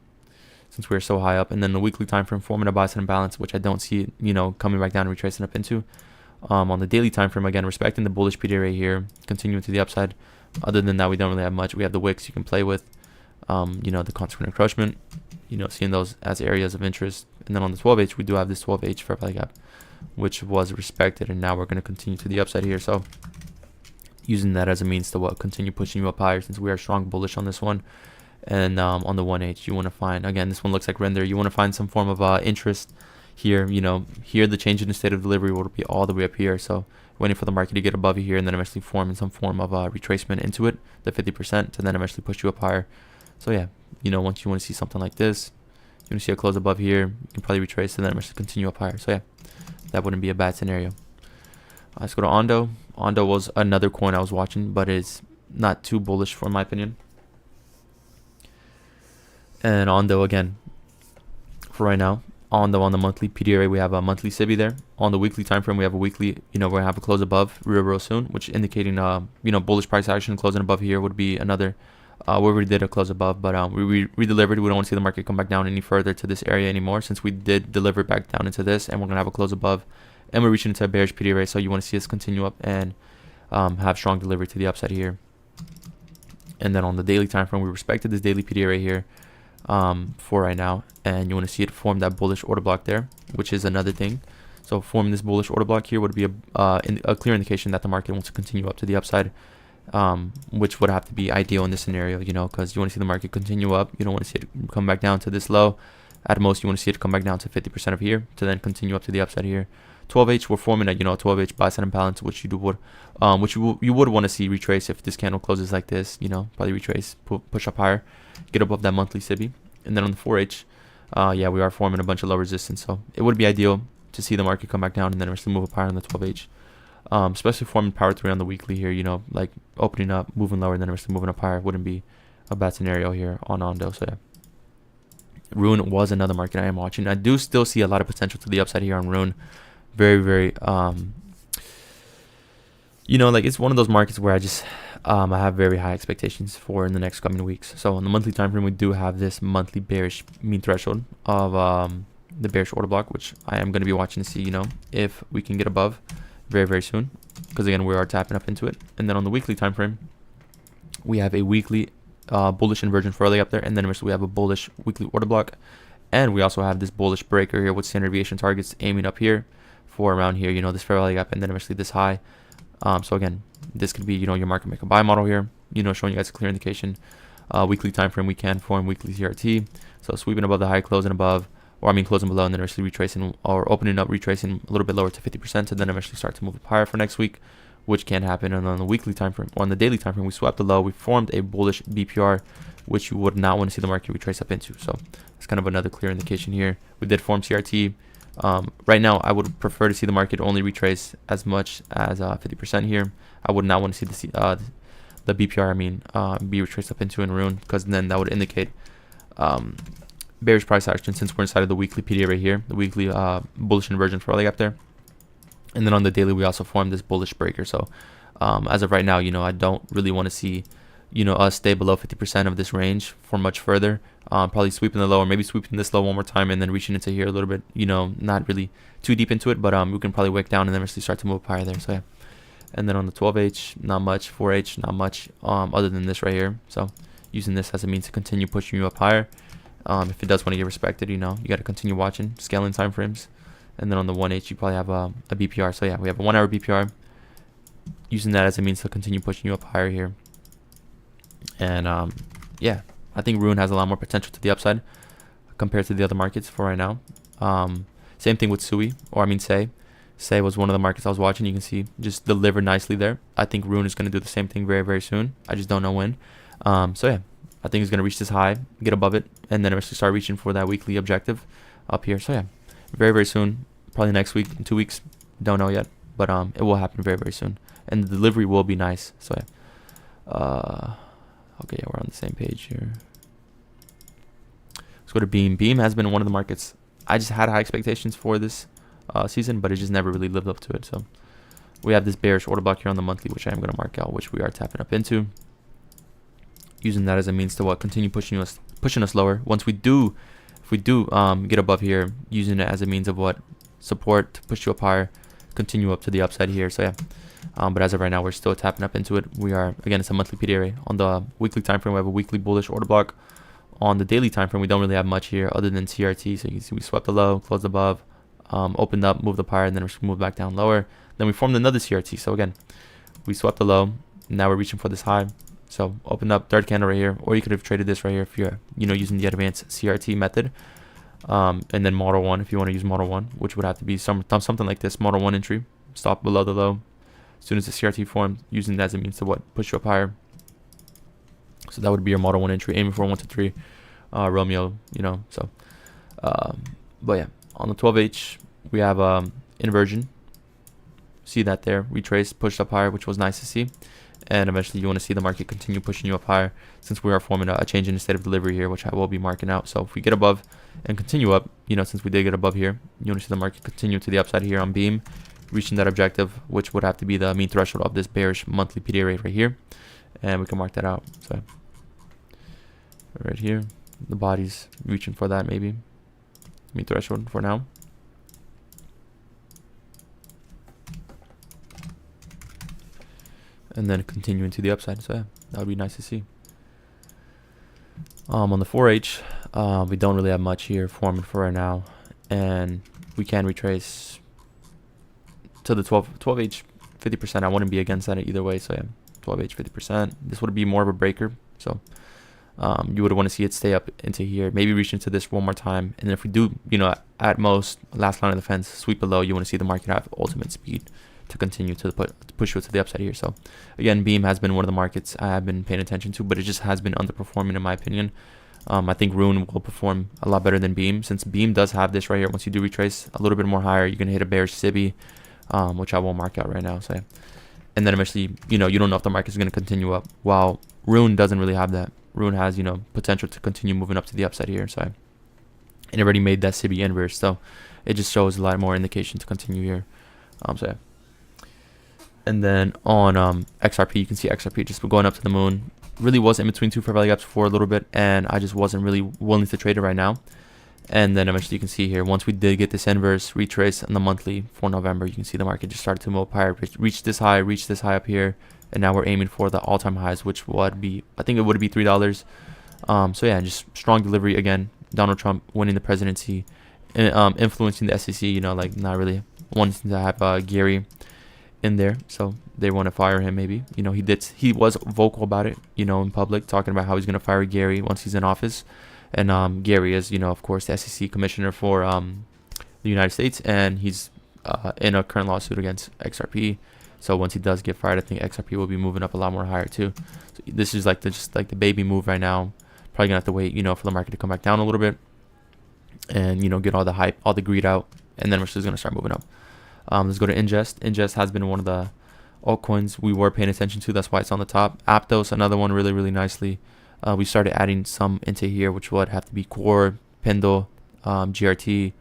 since we're so high up. And then the weekly time frame forming a buy side imbalance, which I don't see, you know, coming back down and retracing up into. On the daily time frame, again, respecting the bullish PD rate here, continuing to the upside. Other than that, we don't really have much. We have the wicks you can play with, you know, the consequent encroachment, you know, seeing those as areas of interest. And then on the 12H, we do have this 12H fair value gap, which was respected, and now we're going to continue to the upside here. So using that as a means to continue pushing you up higher, since we are strong bullish on this one. And on the 1H, you want to find, again, this one looks like render, you want to find some form of interest here. You know, here the change in the state of delivery will be all the way up here. So waiting for the market to get above you here, and then eventually form in some form of retracement into it, the 50%, to then eventually push you up higher. So yeah, you know, once you want to see something like this, you want to see a close above here, you can probably retrace and then eventually continue up higher. So yeah, that wouldn't be a bad scenario. Let's go to Ondo. Ondo was another coin I was watching, but it's not too bullish for my opinion. And Ondo again, for right now, Ondo on the monthly PDRA, we have a monthly SIBI there. On the weekly time frame, we have a weekly, you know, we're gonna have a close above real soon, which indicating you know, bullish price action. Closing above here would be another where we did a close above, but we delivered. We don't want to see the market come back down any further to this area anymore, since we did deliver back down into this, and we're gonna have a close above, and we're reaching into a bearish PDRA. So you want to see us continue up and have strong delivery to the upside here. And then on the daily time frame, we respected this daily PDRA here for right now, and you want to see it form that bullish order block there, which is another thing. So forming this bullish order block here would be a clear indication that the market wants to continue up to the upside, which would have to be ideal in this scenario, you know, because you want to see the market continue up. You don't want to see it come back down to this low. At most, you want to see it come back down to 50% of here to then continue up to the upside here. 12H, we're forming a, you know, 12H buy side imbalance, which you would want to see retrace if this candle closes like this. You know, probably retrace, push up higher, get above that monthly SIBI. And then on the 4H, yeah, we are forming a bunch of low resistance, so it would be ideal to see the market come back down and then eventually move up higher on the 12H. Especially forming power 3 on the weekly here, you know, like opening up, moving lower, and then eventually moving up higher wouldn't be a bad scenario here on Ondo. So yeah, Rune was another market I am watching. I do still see a lot of potential to the upside here on Rune. Very, very, like it's one of those markets where I have very high expectations for in the next coming weeks. So on the monthly time frame, we do have this monthly bearish mean threshold of the bearish order block, which I am going to be watching to see, if we can get above very, very soon, because again, we are tapping up into it. And then on the weekly time frame, we have a weekly bullish inversion early up there, and then we have a bullish weekly order block, and we also have this bullish breaker here with standard deviation targets aiming up here for around here, this fair value gap, and then eventually this high. So again, this could be your market make a buy model here, showing you guys a clear indication. Weekly time frame, we can form weekly CRT, so sweeping above the high, closing above, or closing below, and then eventually retracing or opening up, retracing a little bit lower to 50%, and then eventually start to move up higher for next week, which can happen. And on the weekly time frame or on the daily time frame, we swept the low, we formed a bullish BPR, which you would not want to see the market retrace up into. So it's kind of another clear indication here. We did form CRT. Right now, I would prefer to see the market only retrace as much as 50% here. I would not want to see the BPR, be retraced up into in Rune, because then that would indicate bearish price action, since we're inside of the weekly PDA right here, the weekly bullish inversion for early up there. And then on the daily, we also formed this bullish breaker. So as of right now, I don't really want to see, us stay below 50% of this range for much further. Probably sweeping the low, or maybe sweeping this low one more time and then reaching into here a little bit, not really too deep into it, but we can probably wick down and then eventually start to move up higher there. So yeah. And then on the 12H, not much. 4H, not much other than this right here. So using this as a means to continue pushing you up higher. If it does want to get respected, you got to continue watching scaling time frames. And then on the 1H, you probably have a BPR. So yeah, we have a 1 hour BPR. Using that as a means to continue pushing you up higher here. And yeah, I think Rune has a lot more potential to the upside compared to the other markets for right now. Same thing with Sui, or Say. Say was one of the markets I was watching. You can see just delivered nicely there. I think Rune is going to do the same thing very, very soon. I just don't know when. So yeah, I think it's going to reach this high, get above it, and then eventually start reaching for that weekly objective up here. So yeah, very, very soon, probably next week, in 2 weeks, don't know yet, but it will happen very, very soon, and the delivery will be nice. So yeah, okay, yeah, we're on the same page here. Let's go to Beam. Beam has been one of the markets I just had high expectations for this season, but it just never really lived up to it. So we have this bearish order block here on the monthly, which I am going to mark out, which we are tapping up into, using that as a means to continue pushing us lower. If we do get above here, using it as a means of support to push you up higher, continue up to the upside here. So yeah, but as of right now, we're still tapping up into it. We are, again, it's a monthly PDA. On the weekly time frame, we have a weekly bullish order block. On the daily time frame, we don't really have much here other than CRT. So you can see we swept the low, closed above, opened up, moved up higher, and then we moved back down lower. Then we formed another CRT. So again, we swept the low. Now we're reaching for this high. So open up, third candle right here, or you could have traded this right here if you're using the advanced CRT method, and then model 1 if you want to use model 1, which would have to be something like this: model 1 entry, stop below the low. As soon as the CRT forms, using that as a means to push you up higher. So that would be your model 1 entry, aiming for 1 to 3 Romeo, so but yeah, on the 12H we have inversion. See that there, retrace, pushed up higher, which was nice to see. And eventually you want to see the market continue pushing you up higher, since we are forming a change in the state of delivery here, which I will be marking out. So if we get above and continue up, since we did get above here, you want to see the market continue to the upside here on Beam, reaching that objective, which would have to be the mean threshold of this bearish monthly PDA rate right here. And we can mark that out. So right here, the body's reaching for that maybe mean threshold for now. And then continuing to the upside. So yeah, that would be nice to see. On the 4H, we don't really have much here forming for right now, and we can retrace to the 12H 50%. I wouldn't be against that either way. So yeah, 12H 50%. This would be more of a breaker. So you would want to see it stay up into here, maybe reach into this one more time, and then if we do, at most last line of defense, sweep below, you want to see the market have ultimate speed to continue to push you to the upside here. So again, Beam has been one of the markets I have been paying attention to, but it just has been underperforming in my opinion. I think Rune will perform a lot better than Beam, since Beam does have this right here. Once you do retrace a little bit more higher, you're gonna hit a bearish Sibi, which I won't mark out right now. So yeah. And then eventually, you don't know if the market is gonna continue up, while Rune doesn't really have that. Rune has potential to continue moving up to the upside here. So and it already made that CB inverse, so it just shows a lot more indication to continue here. So yeah. And then on XRP, you can see XRP just going up to the moon. Really was in between two fair value gaps for a little bit, and I just wasn't really willing to trade it right now. And then eventually you can see here, once we did get this inverse retrace on the monthly for November, you can see the market just started to move higher, reach this high up here, and now we're aiming for the all-time highs, which would be, I think it would be $3. So yeah, just strong delivery again. Donald Trump winning the presidency, influencing the SEC, you know, like not really wanting to have Gary in there, so they want to fire him. Maybe, you know, he was vocal about it, you know, in public, talking about how he's going to fire Gary once he's in office. And Gary is, you know, of course, the SEC commissioner for the United States, and he's in a current lawsuit against XRP. So once he does get fired, I think XRP will be moving up a lot more higher too. So this is like just like the baby move right now. Probably gonna have to wait, you know, for the market to come back down a little bit, and you know, get all the hype, all the greed out, and then we're just gonna start moving up. Let's go to Ingest. Ingest has been one of the altcoins we were paying attention to. That's why it's on the top. Aptos, another one, really nicely. We started adding some into here, which would have to be Core, Pendle, GRT,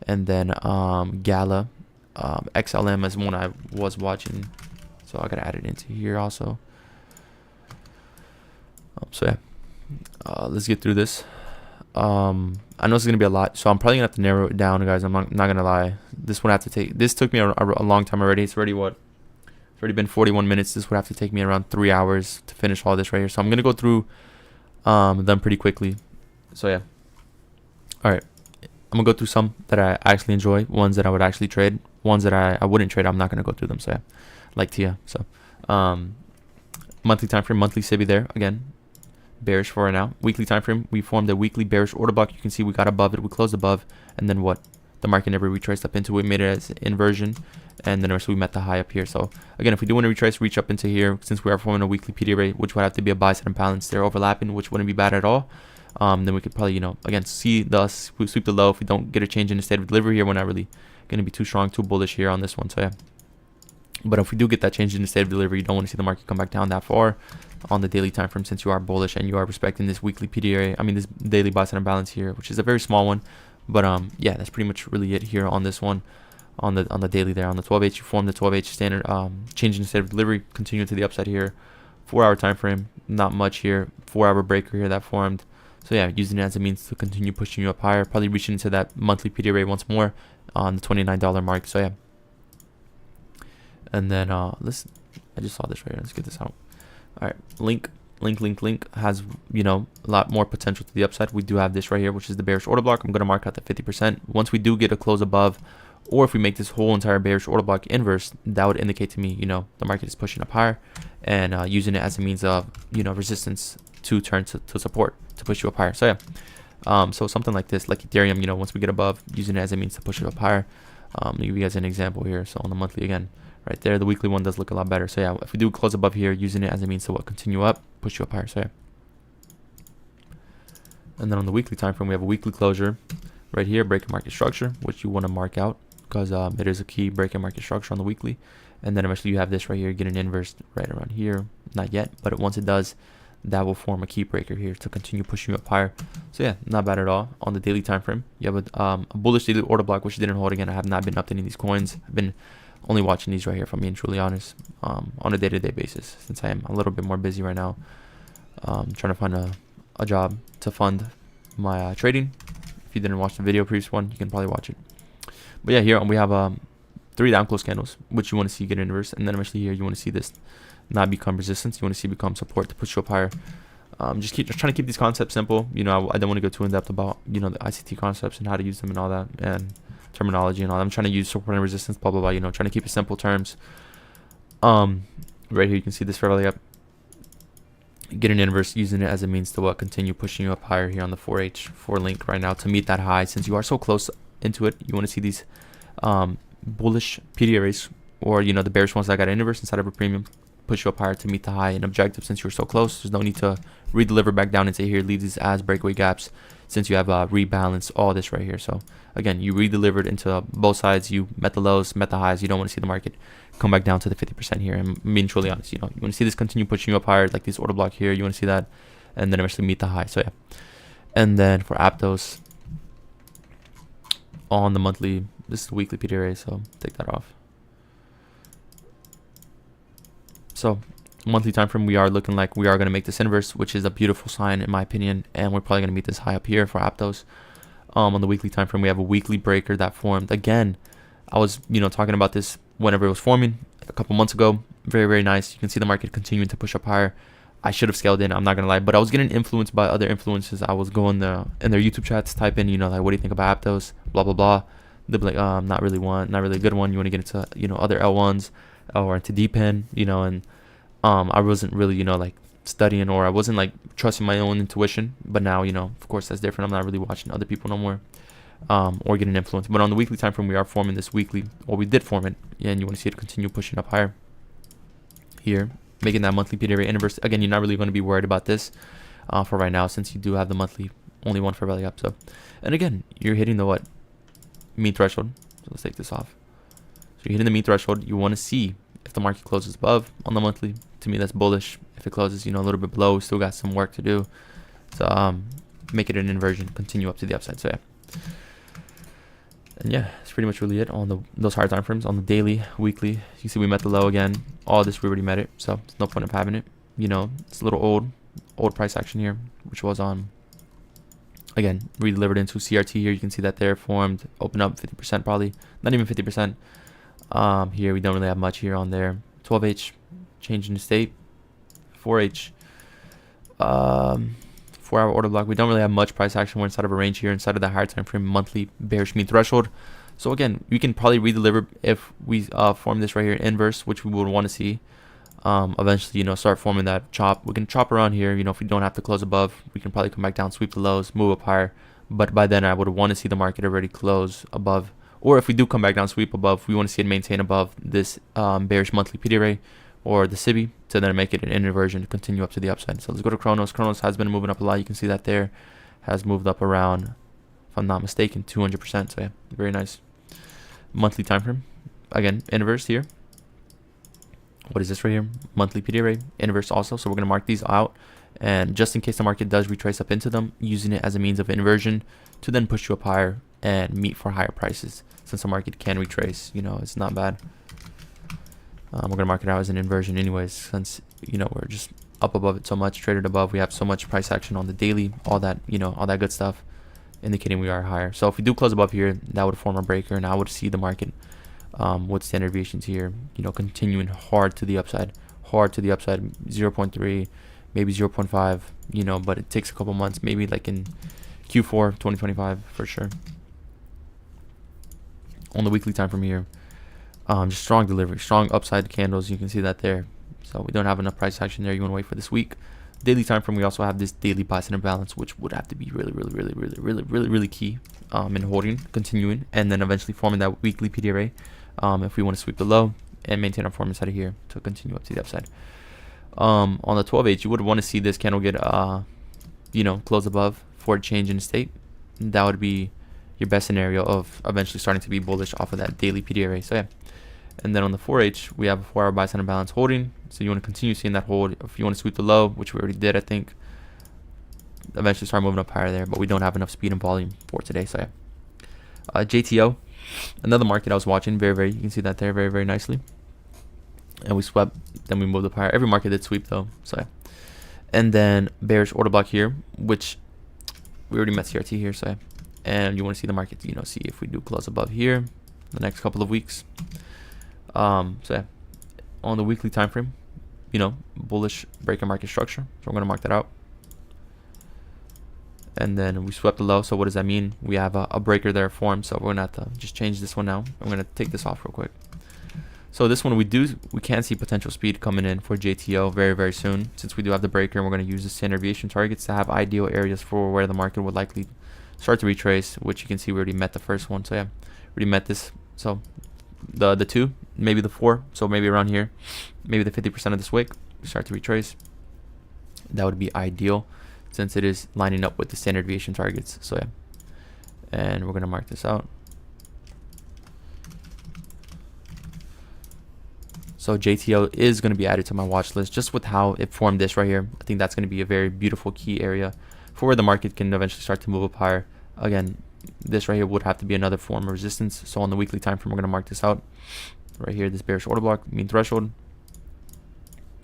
and then Gala. XLM is one I was watching, so I gotta add it into here also. So yeah, let's get through this. I know it's gonna be a lot, so I'm probably gonna have to narrow it down, guys. I'm not gonna lie. This would have to take. This took me a long time already. It's already what? It's already been 41 minutes. This would have to take me around 3 hours to finish all this right here. So I'm gonna go through them pretty quickly. So yeah. All right. I'm gonna go through some that I actually enjoy, ones that I would actually trade, ones that I wouldn't trade. I'm not gonna go through them. So yeah, like Tia. So monthly time frame, monthly SIBI there again. Bearish for right now. Weekly time frame, we formed a weekly bearish order block. You can see we got above it, we closed above, and then what? The market never retraced up into it, made it as inversion, and then we met the high up here. So again, if we do want to retrace, reach up into here, since we are forming a weekly PD rate, which would have to be a buy side imbalance, they're overlapping, which wouldn't be bad at all. Then we could probably, you know, again, see the sweep the low. If we don't get a change in the state of delivery here, we're not really going to be too strong, too bullish here on this one. So yeah. But if we do get that change in the state of delivery, you don't want to see the market come back down that far on the daily time frame, since you are bullish and you are respecting this weekly PDA. I mean, this daily buy side imbalance here, which is a very small one. But yeah, that's pretty much really it here on this one, on the daily there. On the 12H, you form the 12H standard, change in the state of delivery, continue to the upside here. 4-hour time frame, not much here. 4-hour breaker here that formed. So yeah, using it as a means to continue pushing you up higher, probably reaching into that monthly PDA rate once more on the $29 mark. So yeah. And then I just saw this right here. Let's get this out. All right, link has, you know, a lot more potential to the upside. We do have this right here, which is the bearish order block. I'm going to mark out the 50%. Once we do get a close above, or if we make this whole entire bearish order block inverse, that would indicate to me, you know, the market is pushing up higher, and using it as a means of, you know, resistance to turn to support to push you up higher. So yeah, so something like this, like Ethereum, you know, once we get above, using it as a means to push it up higher. Let me give you guys an example here. So on the monthly again, right there, the weekly one does look a lot better. So yeah, if we do close above here, using it as a means to continue up, push you up higher. So yeah. And then on the weekly time frame, we have a weekly closure right here, break market structure, which you want to mark out because it is a key break market structure on the weekly. And then eventually you have this right here, get an inverse right around here. Not yet, but once it does, that will form a key breaker here to continue pushing you up higher. So yeah, not bad at all. On the daily time frame, you have a bullish daily order block, which didn't hold. Again, I have not been updating these coins. I've been only watching these right here, if I'm being truly honest, on a day-to-day basis, since I am a little bit more busy right now, trying to find a job to fund my trading. If you didn't watch the video previous one, you can probably watch it. But yeah, here we have 3 down close candles, which you want to see get inverse, and then eventually here you want to see this not become resistance. You want to see become support to push you up higher. Just trying to keep these concepts simple. You know, I don't want to go too in depth about, you know, the ICT concepts and how to use them and all that, and terminology and all that. I'm trying to use support and resistance, blah blah blah. You know, trying to keep it simple terms. Right here you can see this fair value up. Get an inverse, using it as a means to continue pushing you up higher here on the 4 link right now to meet that high. Since you are so close into it, you want to see these bullish PDRAs, or you know, the bearish ones that got an inverse inside of a premium, push you up higher to meet the high and objective. Since you're so close, there's no need to re-deliver back down into here, leave these as breakaway gaps, since you have rebalanced all this right here. So again, you re-delivered into both sides, you met the lows, met the highs. You don't want to see the market come back down to the 50% here. And being truly honest, you know, you want to see this continue pushing you up higher, like this order block here. You want to see that, and then eventually meet the high. So yeah. And then for Aptos, on the monthly. This is the weekly PD array, so take that off. So monthly time frame, we are looking like we are going to make this inverse, which is a beautiful sign in my opinion, and we're probably going to meet this high up here for Aptos. On the weekly time frame, we have a weekly breaker that formed. Again, I was talking about this whenever it was forming a couple months ago. Very, very nice. You can see the market continuing to push up higher. I should have scaled in, I'm not gonna lie, but I was getting influenced by other influencers. I was going in their YouTube chats, type in, like, what do you think about Aptos, blah blah blah. They'd be like, not really a good one. You want to get into other L1s or into DPen, and I wasn't really like studying, or I wasn't like trusting my own intuition. But now of course that's different. I'm not really watching other people no more, or getting influenced. But on the weekly time frame, we are forming this weekly, or we did form it, and you want to see it continue pushing up higher here, making that monthly PD array inverse. Again, you're not really going to be worried about this for right now, since you do have the monthly only one for belly up. So, and again, you're hitting the mean threshold. So let's take this off. So you're hitting the mean threshold. You want to see if the market closes above on the monthly. To me, that's bullish. If it closes a little bit below, we still got some work to do. So make it an inversion, continue up to the upside. So yeah, and yeah, that's pretty much really it on those higher time frames. On the daily, weekly, you see we met the low again. All this, we already met it, so there's no point of having it. It's a little old price action here, which was on, again, redelivered into CRT here. You can see that there formed, opened up 50%, probably not even 50%. Here we don't really have much here on there. 12H changing the state. 4H 4-hour order block. We don't really have much price action. We're inside of a range here, inside of the higher time frame monthly bearish mean threshold. So again, we can probably redeliver if we form this right here inverse, which we would want to see. Eventually, start forming that chop. We can chop around here. If we don't have to close above, we can probably come back down, sweep the lows, move up higher. But by then, I would want to see the market already close above. Or if we do come back down, sweep above, we want to see it maintain above this bearish monthly PD array or the SIBI to then make it an inversion to continue up to the upside. So let's go to Chronos. Chronos has been moving up a lot. You can see that there has moved up around, if I'm not mistaken, 200%. So yeah, very nice. Monthly time frame, again, inverse here. What is this right here? Monthly PD array, inverse also. So we're going to mark these out. And just in case the market does retrace up into them, using it as a means of inversion to then push you up higher and meet for higher prices. Since the market can retrace, it's not bad. We're going to mark it out as an inversion anyways, since, we're just up above it so much, traded above. We have so much price action on the daily, all that, all that good stuff, indicating we are higher. So if we do close above here, that would form a breaker, and I would see the market with standard deviations here, continuing hard to the upside, 0.3, maybe 0.5, but it takes a couple months, maybe like in Q4 2025 for sure. On the weekly time from here, just strong delivery, strong upside candles. You can see that there. So we don't have enough price action there. You want to wait for this week. Daily time frame, we also have this daily buy and imbalance, which would have to be really key in holding, continuing, and then eventually forming that weekly PD array if we want to sweep the low and maintain our performance out of here to continue up to the upside. On the 12H, you would want to see this candle get close above for a change in state. That would be your best scenario of eventually starting to be bullish off of that daily PD array. So yeah. And then on the 4H, we have a 4-hour buy and imbalance holding. So you want to continue seeing that hold. If you want to sweep the low, which we already did, I think, eventually start moving up higher there. But we don't have enough speed and volume for today. So yeah. JTO, another market I was watching. You can see that there very nicely. And we swept, then we moved up higher. Every market did sweep though. So yeah. And then bearish order block here, which we already met CRT here. So yeah. And you want to see the market, see if we do close above here the next couple of weeks. So yeah, on the weekly time frame, bullish breaker market structure. So I'm going to mark that out. And then we swept the low. So what does that mean? We have a breaker there formed. So we're going to have to just change this one now. I'm going to take this off real quick. So this one we can see potential speed coming in for JTO very soon. Since we do have the breaker, and we're going to use the standard deviation targets to have ideal areas for where the market would likely start to retrace, which you can see we already met the first one. So yeah, already met this. So the 2, maybe the 4, so maybe around here, maybe the 50% of this wick, we start to retrace. That would be ideal since it is lining up with the standard deviation targets. So yeah, and we're going to mark this out. So JTO is going to be added to my watch list just with how it formed this right here. I think that's going to be a very beautiful key area for where the market can eventually start to move up higher. Again, this right here would have to be another form of resistance. So on the weekly time frame, we're going to mark this out right here, this bearish order block, mean threshold.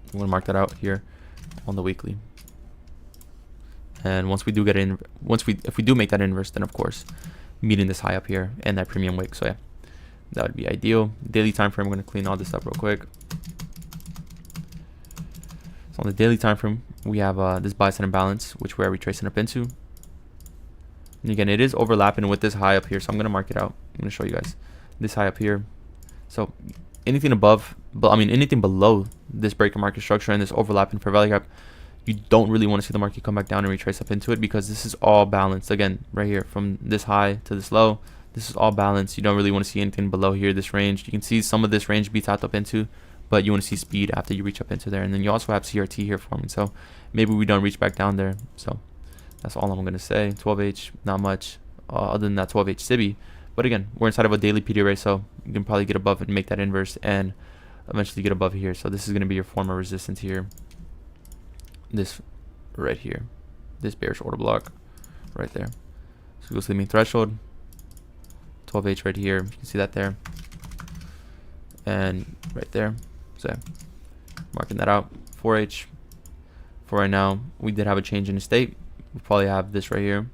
We're going to mark that out here on the weekly. And once we do get in, if we do make that inverse, then of course meeting this high up here and that premium wick. So yeah, that would be ideal. Daily time frame, we're going to clean all this up real quick. So on the daily time frame, we have this buy side imbalance, which we're retracing up into. And again, it is overlapping with this high up here, so I'm going to mark it out. I'm going to show you guys this high up here. So anything above, but I mean anything below this breaker market structure and this overlapping fair value gap, you don't really want to see the market come back down and retrace up into it, because this is all balanced. Again, right here from this high to this low, this is all balanced. You don't really want to see anything below here, this range. You can see some of this range be tapped up into, but you want to see speed after you reach up into there. And then you also have CRT here forming, so maybe we don't reach back down there. So that's all I'm going to say. 12H, not much other than that 12H SIBI. But again, we're inside of a daily PD array, so you can probably get above it and make that inverse and eventually get above here. So this is going to be your form of resistance here. This right here, this bearish order block right there. So go to the mean threshold, 12H right here. You can see that there. And right there. So marking that out. 4H. For right now, we did have a change in the state. We probably have this right here,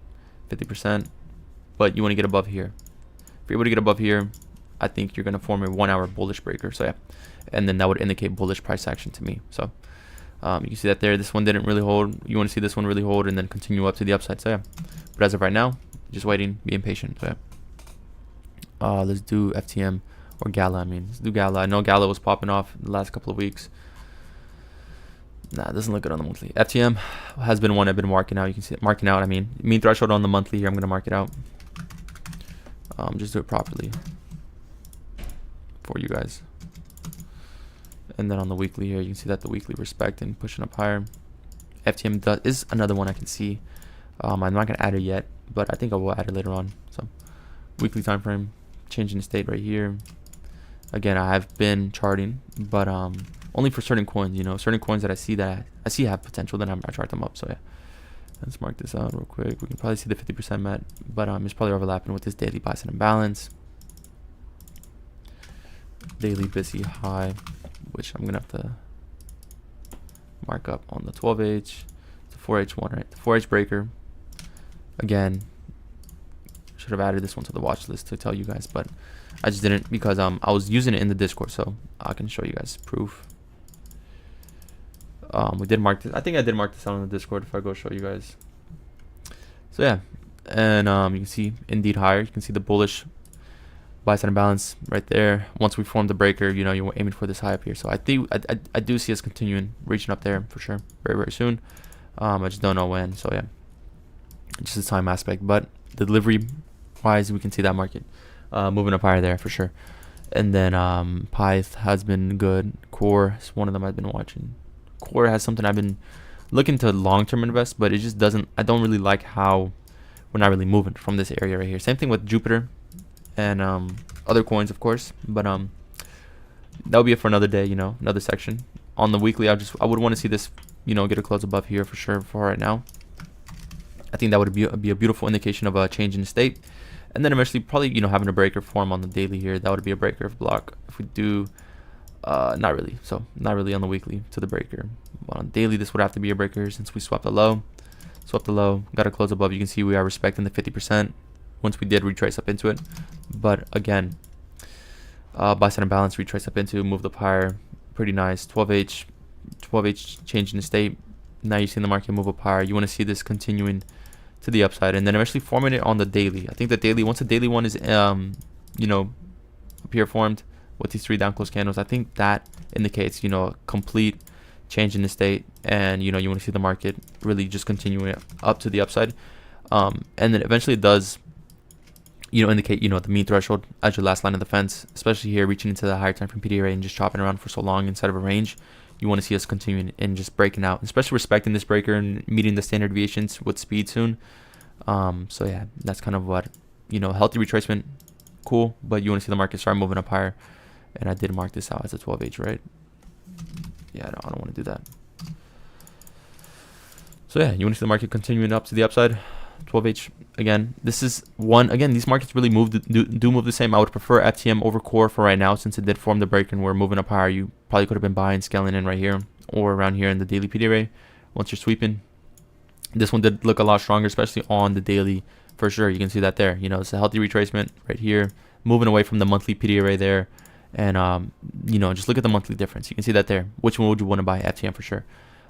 50%, but you want to get above here. If you're able to get above here, I think you're going to form a 1 hour bullish breaker. So yeah, and then that would indicate bullish price action to me. So you can see that there. This one didn't really hold. You want to see this one really hold and then continue up to the upside. So yeah, but as of right now, just waiting, being patient. So yeah, let's do FTM or Gala. I mean, let's do Gala. I know Gala was popping off the last couple of weeks. Nah, it doesn't look good on the monthly. FTM has been one I've been marking out. You can see it marking out. I mean, mean threshold on the monthly here. I'm going to mark it out. Just do it properly for you guys. And then on the weekly here, you can see that the weekly respecting, pushing up higher. FTM is another one I can see. I'm not going to add it yet, but I think I will add it later on. So weekly time frame, changing the state right here. Again, I have been charting, but only for certain coins, you know, certain coins that I see have potential, then I chart them up. So yeah, let's mark this out real quick. We can probably see the 50% met, but it's probably overlapping with this daily buy side imbalance. Daily busy high, which I'm gonna have to mark up on the 12H, the 4H one, right? The 4H breaker. Again, should have added this one to the watch list to tell you guys, but I just didn't, because I was using it in the Discord, so I can show you guys proof. We did mark this. I think I did mark this out on the Discord if I go show you guys. So yeah, and you can see indeed higher. You can see the bullish buy side imbalance right there. Once we form the breaker, you know, you're aiming for this high up here. So I think I do see us continuing reaching up there for sure, very, very soon. I just don't know when. So yeah, just the time aspect, but the delivery wise, we can see that market moving up higher there for sure. And then Pyth has been good. Core is one of them I've been watching. Core has something I've been looking to long-term invest, but it just doesn't, I don't really like how we're not really moving from this area right here. Same thing with Jupiter and other coins, of course, but that would be it for another day, you know, another section. On the weekly, I would want to see this, you know, get a close above here for sure for right now. I think that would be a beautiful indication of a change in the state. And then eventually probably, you know, having a breaker form on the daily here, that would be a breaker block. If we do, not really. So not really on the weekly to the breaker. But on daily, this would have to be a breaker since we swapped the low. Swapped the low, got to close above. You can see we are respecting the 50% once we did retrace up into it. But again, buy side imbalance, retrace up into, moved up higher. Pretty nice. 12H changing the state. Now you're seeing the market move up higher. You want to see this continuing to the upside and then eventually forming it on the daily. I think the daily, once the daily one is you know, up here formed with these 3 down close candles, I think that indicates, you know, a complete change in the state, and you know, you want to see the market really just continuing up to the upside, and then eventually it does, you know, indicate, you know, the mean threshold as your last line of defense, especially here reaching into the higher time from PDA and just chopping around for so long inside of a range. You want to see us continuing and just breaking out, especially respecting this breaker and meeting the standard deviations with speed soon. So yeah, that's kind of what, you know, healthy retracement, cool, but you want to see the market start moving up higher. And I did mark this out as a 12H, right? Yeah, I don't want to do that. So yeah, you want to see the market continuing up to the upside. 12H Again, this is one. Again, these markets really do move the same. I would prefer FTM over core for right now, since it did form the break and we're moving up higher. You probably could have been buying, scaling in right here or around here in the daily PD array. Once you're sweeping, this one did look a lot stronger, especially on the daily for sure. You can see that there. You know, it's a healthy retracement right here, moving away from the monthly PD array there. And you know, just look at the monthly difference. You can see that there. Which one would you want to buy? FTM for sure.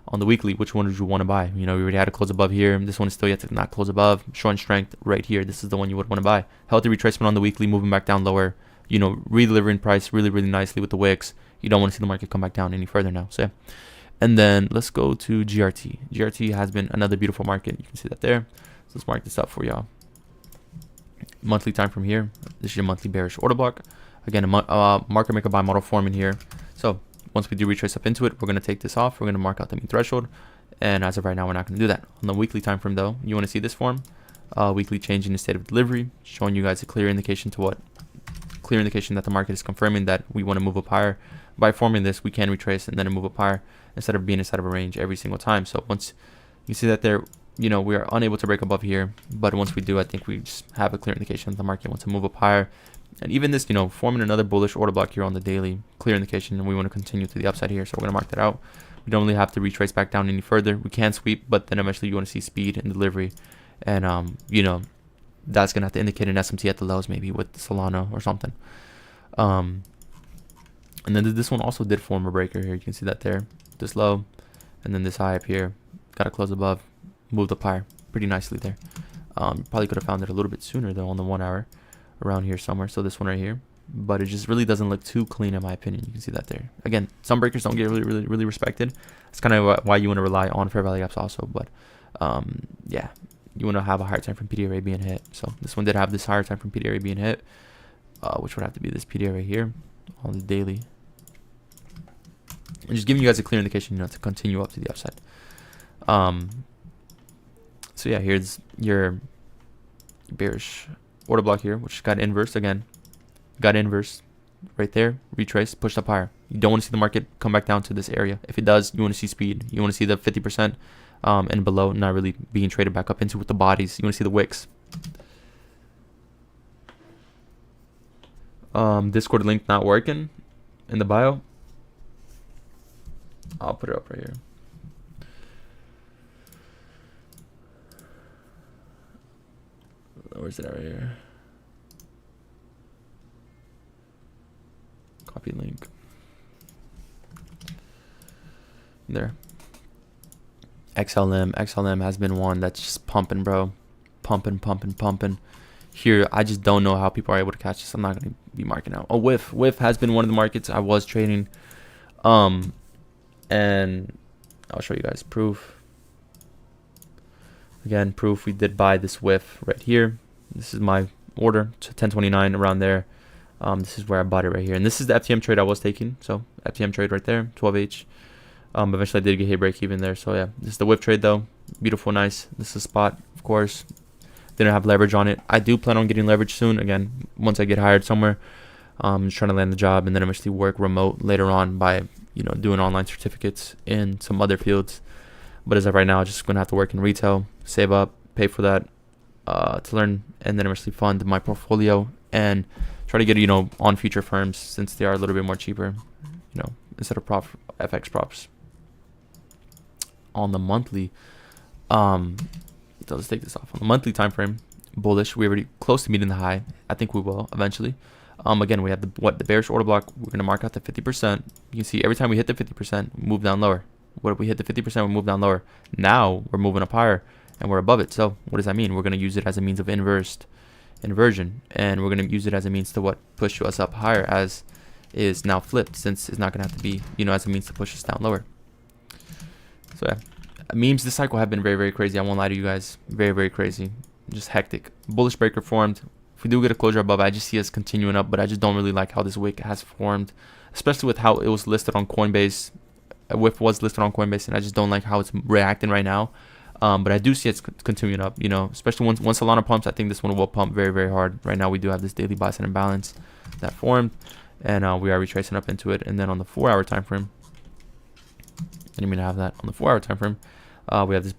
On the weekly, which one would you want to buy? You know, we already had a close above here. This one is still yet to not close above. Showing strength right here. This is the one you would want to buy. Healthy retracement on the weekly, moving back down lower. You know, re-delivering price really, really nicely with the wicks. You don't want to see the market come back down any further now. So yeah. And then let's go to GRT. GRT has been another beautiful market. You can see that there. So let's mark this up for y'all. Monthly time from here. This is your monthly bearish order block. Again, a market maker buy model forming here. So once we do retrace up into it, we're going to take this off. We're going to mark out the mean threshold. And as of right now, we're not going to do that. On the weekly time frame, though, you want to see this form. Weekly change in the state of delivery, showing you guys a clear indication to what? Clear indication that the market is confirming that we want to move up higher. By forming this, we can retrace and then move up higher instead of being inside of a range every single time. So once you see that there, you know, we are unable to break above here. But once we do, I think we just have a clear indication that the market wants to move up higher. And even this, you know, forming another bullish order block here on the daily, clear indication, and we want to continue to the upside here. So we're going to mark that out. We don't really have to retrace back down any further. We can sweep, but then eventually you want to see speed and delivery. And, you know, that's going to have to indicate an SMT at the lows, maybe with Solana or something. And then this one also did form a breaker here. You can see that there. This low, and then this high up here. Got to close above, moved up higher pretty nicely there. Probably could have found it a little bit sooner, though, on the 1 hour. Around here somewhere. So this one right here, but it just really doesn't look too clean in my opinion. You can see that there. Again, some breakers don't get really respected. It's kind of why you want to rely on fair value gaps also, but yeah, you want to have a higher time from PD array being hit. So this one did have this higher time from PD array being hit, which would have to be this PD array here on the daily, and just giving you guys a clear indication, you know, to continue up to the upside. So yeah, here's your bearish order block here, which got inverse again. Got inverse right there. Retrace, pushed up higher. You don't want to see the market come back down to this area. If it does, you want to see speed. You want to see the 50% and below not really being traded back up into with the bodies. You want to see the wicks. Discord link not working in the bio. I'll put it up right here. Where's it at right here? Copy link. There. XLM has been one that's just pumping, bro. Pumping. Here, I just don't know how people are able to catch this. I'm not going to be marking out. Oh, WIF has been one of the markets I was trading. And I'll show you guys proof. Again, proof we did buy this WIF right here. This is my order to 1029 around there. This is where I bought it right here. And this is the FTM trade I was taking. So FTM trade right there, 12H. Eventually I did get hit break even there. So yeah, this is the WIF trade though. Beautiful, nice. This is spot, of course. Didn't have leverage on it. I do plan on getting leverage soon. Again, once I get hired somewhere. Just trying to land the job and then eventually work remote later on by, you know, doing online certificates in some other fields. But as of right now, I'm just going to have to work in retail, save up, pay for that to learn, and then eventually fund my portfolio and try to get, you know, on future firms since they are a little bit more cheaper, you know, instead of FX props. On the monthly, so let's take this off. On the monthly time frame, bullish. We're already close to meeting the high. I think we will eventually. Again, we have the bearish order block. We're going to mark out the 50%. You can see every time we hit the 50%, we move down lower. What if we hit the 50%, we move down lower? Now we're moving up higher and we're above it. So what does that mean? We're going to use it as a means of inversion, and we're going to use it as a means to what? Push us up higher, as is now flipped, since it's not going to have to be, you know, as a means to push us down lower. So yeah, memes this cycle have been very, very crazy. I won't lie to you guys. Very, very crazy. Just hectic. Bullish breaker formed. If we do get a closure above, I just see us continuing up, but I just don't really like how this wick has formed, especially with how it was listed on Coinbase. WIF was listed on Coinbase, and I just don't like how it's reacting right now. But I do see it's continuing up, you know, especially once Solana pumps. I think this one will pump very, very hard. Right now, we do have this daily bias and imbalance that formed, and we are retracing up into it. And then on the 4 hour time frame, I didn't mean to have that on the 4 hour time frame. We have this,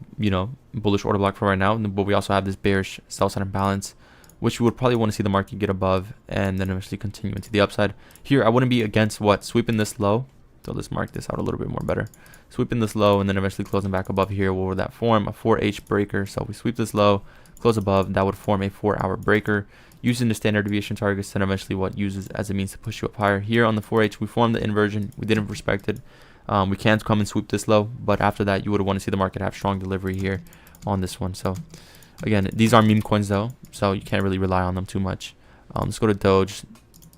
bullish order block for right now, but we also have this bearish sell side imbalance, which you would probably want to see the market get above and then eventually continue into the upside. Here, I wouldn't be against sweeping this low. So let's mark this out a little bit more better. Sweeping this low and then eventually closing back above here. What would that form? A 4H breaker. So we sweep this low, close above. That would form a 4-hour breaker, using the standard deviation targets and eventually what uses as a means to push you up higher. Here on the 4H, we formed the inversion. We didn't respect it. We can't come and sweep this low, but after that, you would want to see the market have strong delivery here on this one. So again, these are meme coins though, so you can't really rely on them too much. Let's go to Doge.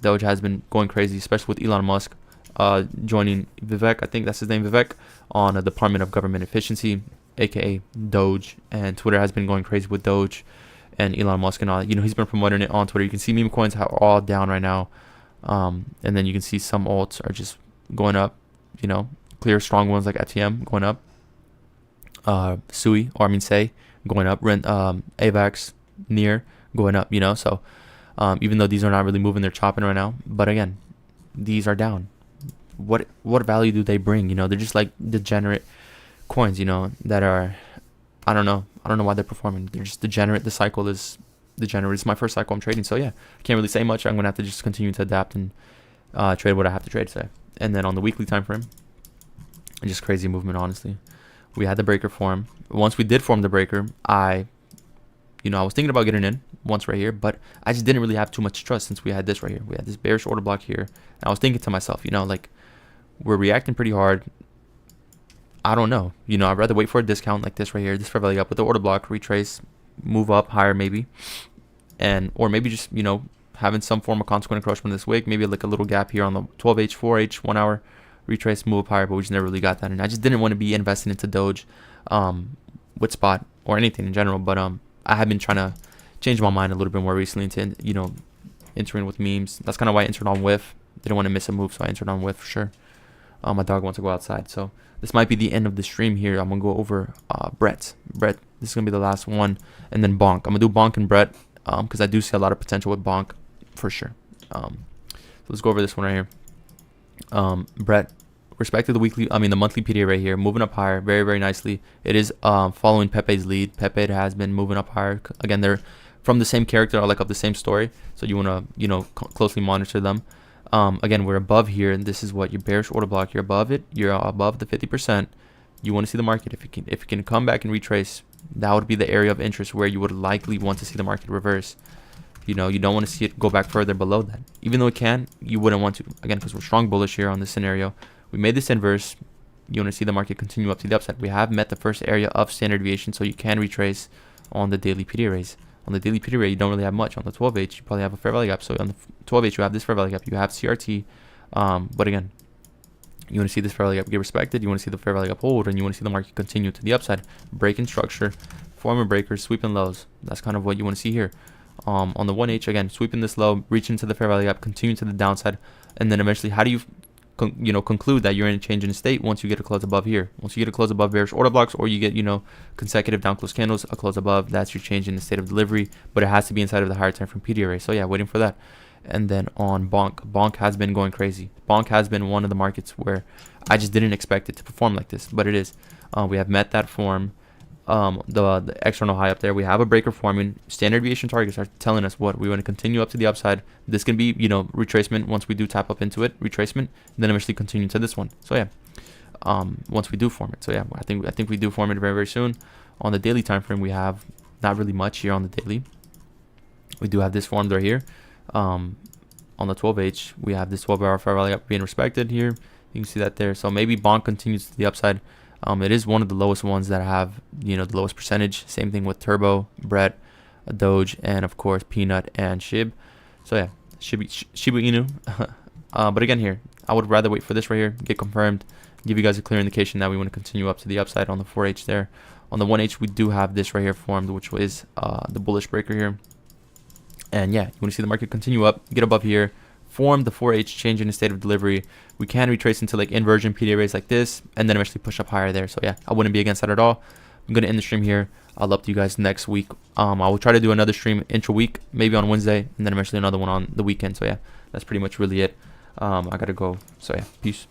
Doge has been going crazy, especially with Elon Musk joining Vivek, I think that's his name, Vivek, on the Department of Government Efficiency, aka Doge. And Twitter has been going crazy with Doge and Elon Musk and all. He's been promoting it on Twitter. You can see meme coins are all down right now, and then you can see some alts are just going up. Clear strong ones like FTM going up, Say going up, AVAX near going up. So even though these are not really moving, they're chopping right now. But again, these are down. What value do they bring? They're just like degenerate coins. That are, I don't know why they're performing. They're just degenerate. The cycle is degenerate. It's my first cycle I'm trading, so yeah, can't really say much. I'm gonna have to just continue to adapt and trade what I have to trade today. And then on the weekly time frame, just crazy movement. Honestly, we had the breaker form. Once we did form the breaker, I was thinking about getting in once right here, but I just didn't really have too much trust since we had this right here. We had this bearish order block here. And I was thinking to myself, like, we're reacting pretty hard. I don't know. I'd rather wait for a discount like this right here, this fair value up with the order block, retrace, move up higher maybe, or maybe just having some form of consequent encroachment this week, maybe like a little gap here on the 12H, 4H, 1 hour, retrace, move up higher, but we just never really got that. And I just didn't want to be investing into Doge with spot or anything in general, but I have been trying to change my mind a little bit more recently into entering with memes. That's kind of why I entered on whiff. Didn't want to miss a move, so I entered on whiff for sure. My dog wants to go outside, so this might be the end of the stream here. I'm gonna go over Brett. This is gonna be the last one, and then Bonk. I'm gonna do Bonk and Brett because I do see a lot of potential with Bonk for sure. So let's go over this one right here. Brett, respect to the the monthly PDA right here, moving up higher very, very nicely. It is following Pepe's lead. Pepe has been moving up higher. Again, they're from the same character, or like of the same story, so you want to closely monitor them. Again, we're above here, and this is what your bearish order block. You're above it. You're above the 50%. You want to see the market. If it can come back and retrace, that would be the area of interest where you would likely want to see the market reverse. You don't want to see it go back further below that. Even though it can, you wouldn't want to. Again, because we're strong bullish here on this scenario. We made this inverse. You want to see the market continue up to the upside. We have met the first area of standard deviation, so you can retrace on the daily PD arrays. On the daily PD array, you don't really have much. On the 12H, you probably have a fair value gap. So on the 12H, you have this fair value gap. You have CRT. But again, you want to see this fair value gap get respected. You want to see the fair value gap hold, and you want to see the market continue to the upside. Breaking structure, forming breakers, sweeping lows. That's kind of what you want to see here. On the 1H, again, sweeping this low, reaching to the fair value gap, continue to the downside, and then eventually, how do you conclude that you're in a change in state once you get a close above here? Once you get a close above bearish order blocks, or you get consecutive down close candles, a close above, that's your change in the state of delivery, but it has to be inside of the higher time frame PD array. So yeah, waiting for that. And then on Bonk has been going crazy. Bonk has been one of the markets where I just didn't expect it to perform like this, but it is. We have met that form, the external high up there. We have a breaker forming. Standard deviation targets are telling us what we want to continue up to the upside. This can be retracement once we do tap up into it, retracement, and then eventually continue to this one. So yeah, once we do form it. So yeah, I think we do form it very, very soon. On the daily time frame, we have not really much here on the daily. We do have this formed right here. On the 12H, we have this 12-hour fair value gap being respected here. You can see that there. So maybe Bonk continues to the upside. It is one of the lowest ones that have the lowest percentage. Same thing with Turbo, Brett, Doge, and of course Peanut and Shib. So yeah, Shiba Inu. But again here, I would rather wait for this right here, get confirmed, give you guys a clear indication that we want to continue up to the upside on the 4H there. On the 1H, we do have this right here formed, which is the bullish breaker here. And yeah, you want to see the market continue up, get above here, form the 4H, change in the state of delivery. We can retrace into like inversion PD arrays like this, and then eventually push up higher there. So yeah, I wouldn't be against that at all. I'm going to end the stream here. I'll update you guys next week. I will try to do another stream intra-week, maybe on Wednesday, and then eventually another one on the weekend. So yeah, that's pretty much really it. I got to go. So yeah, peace.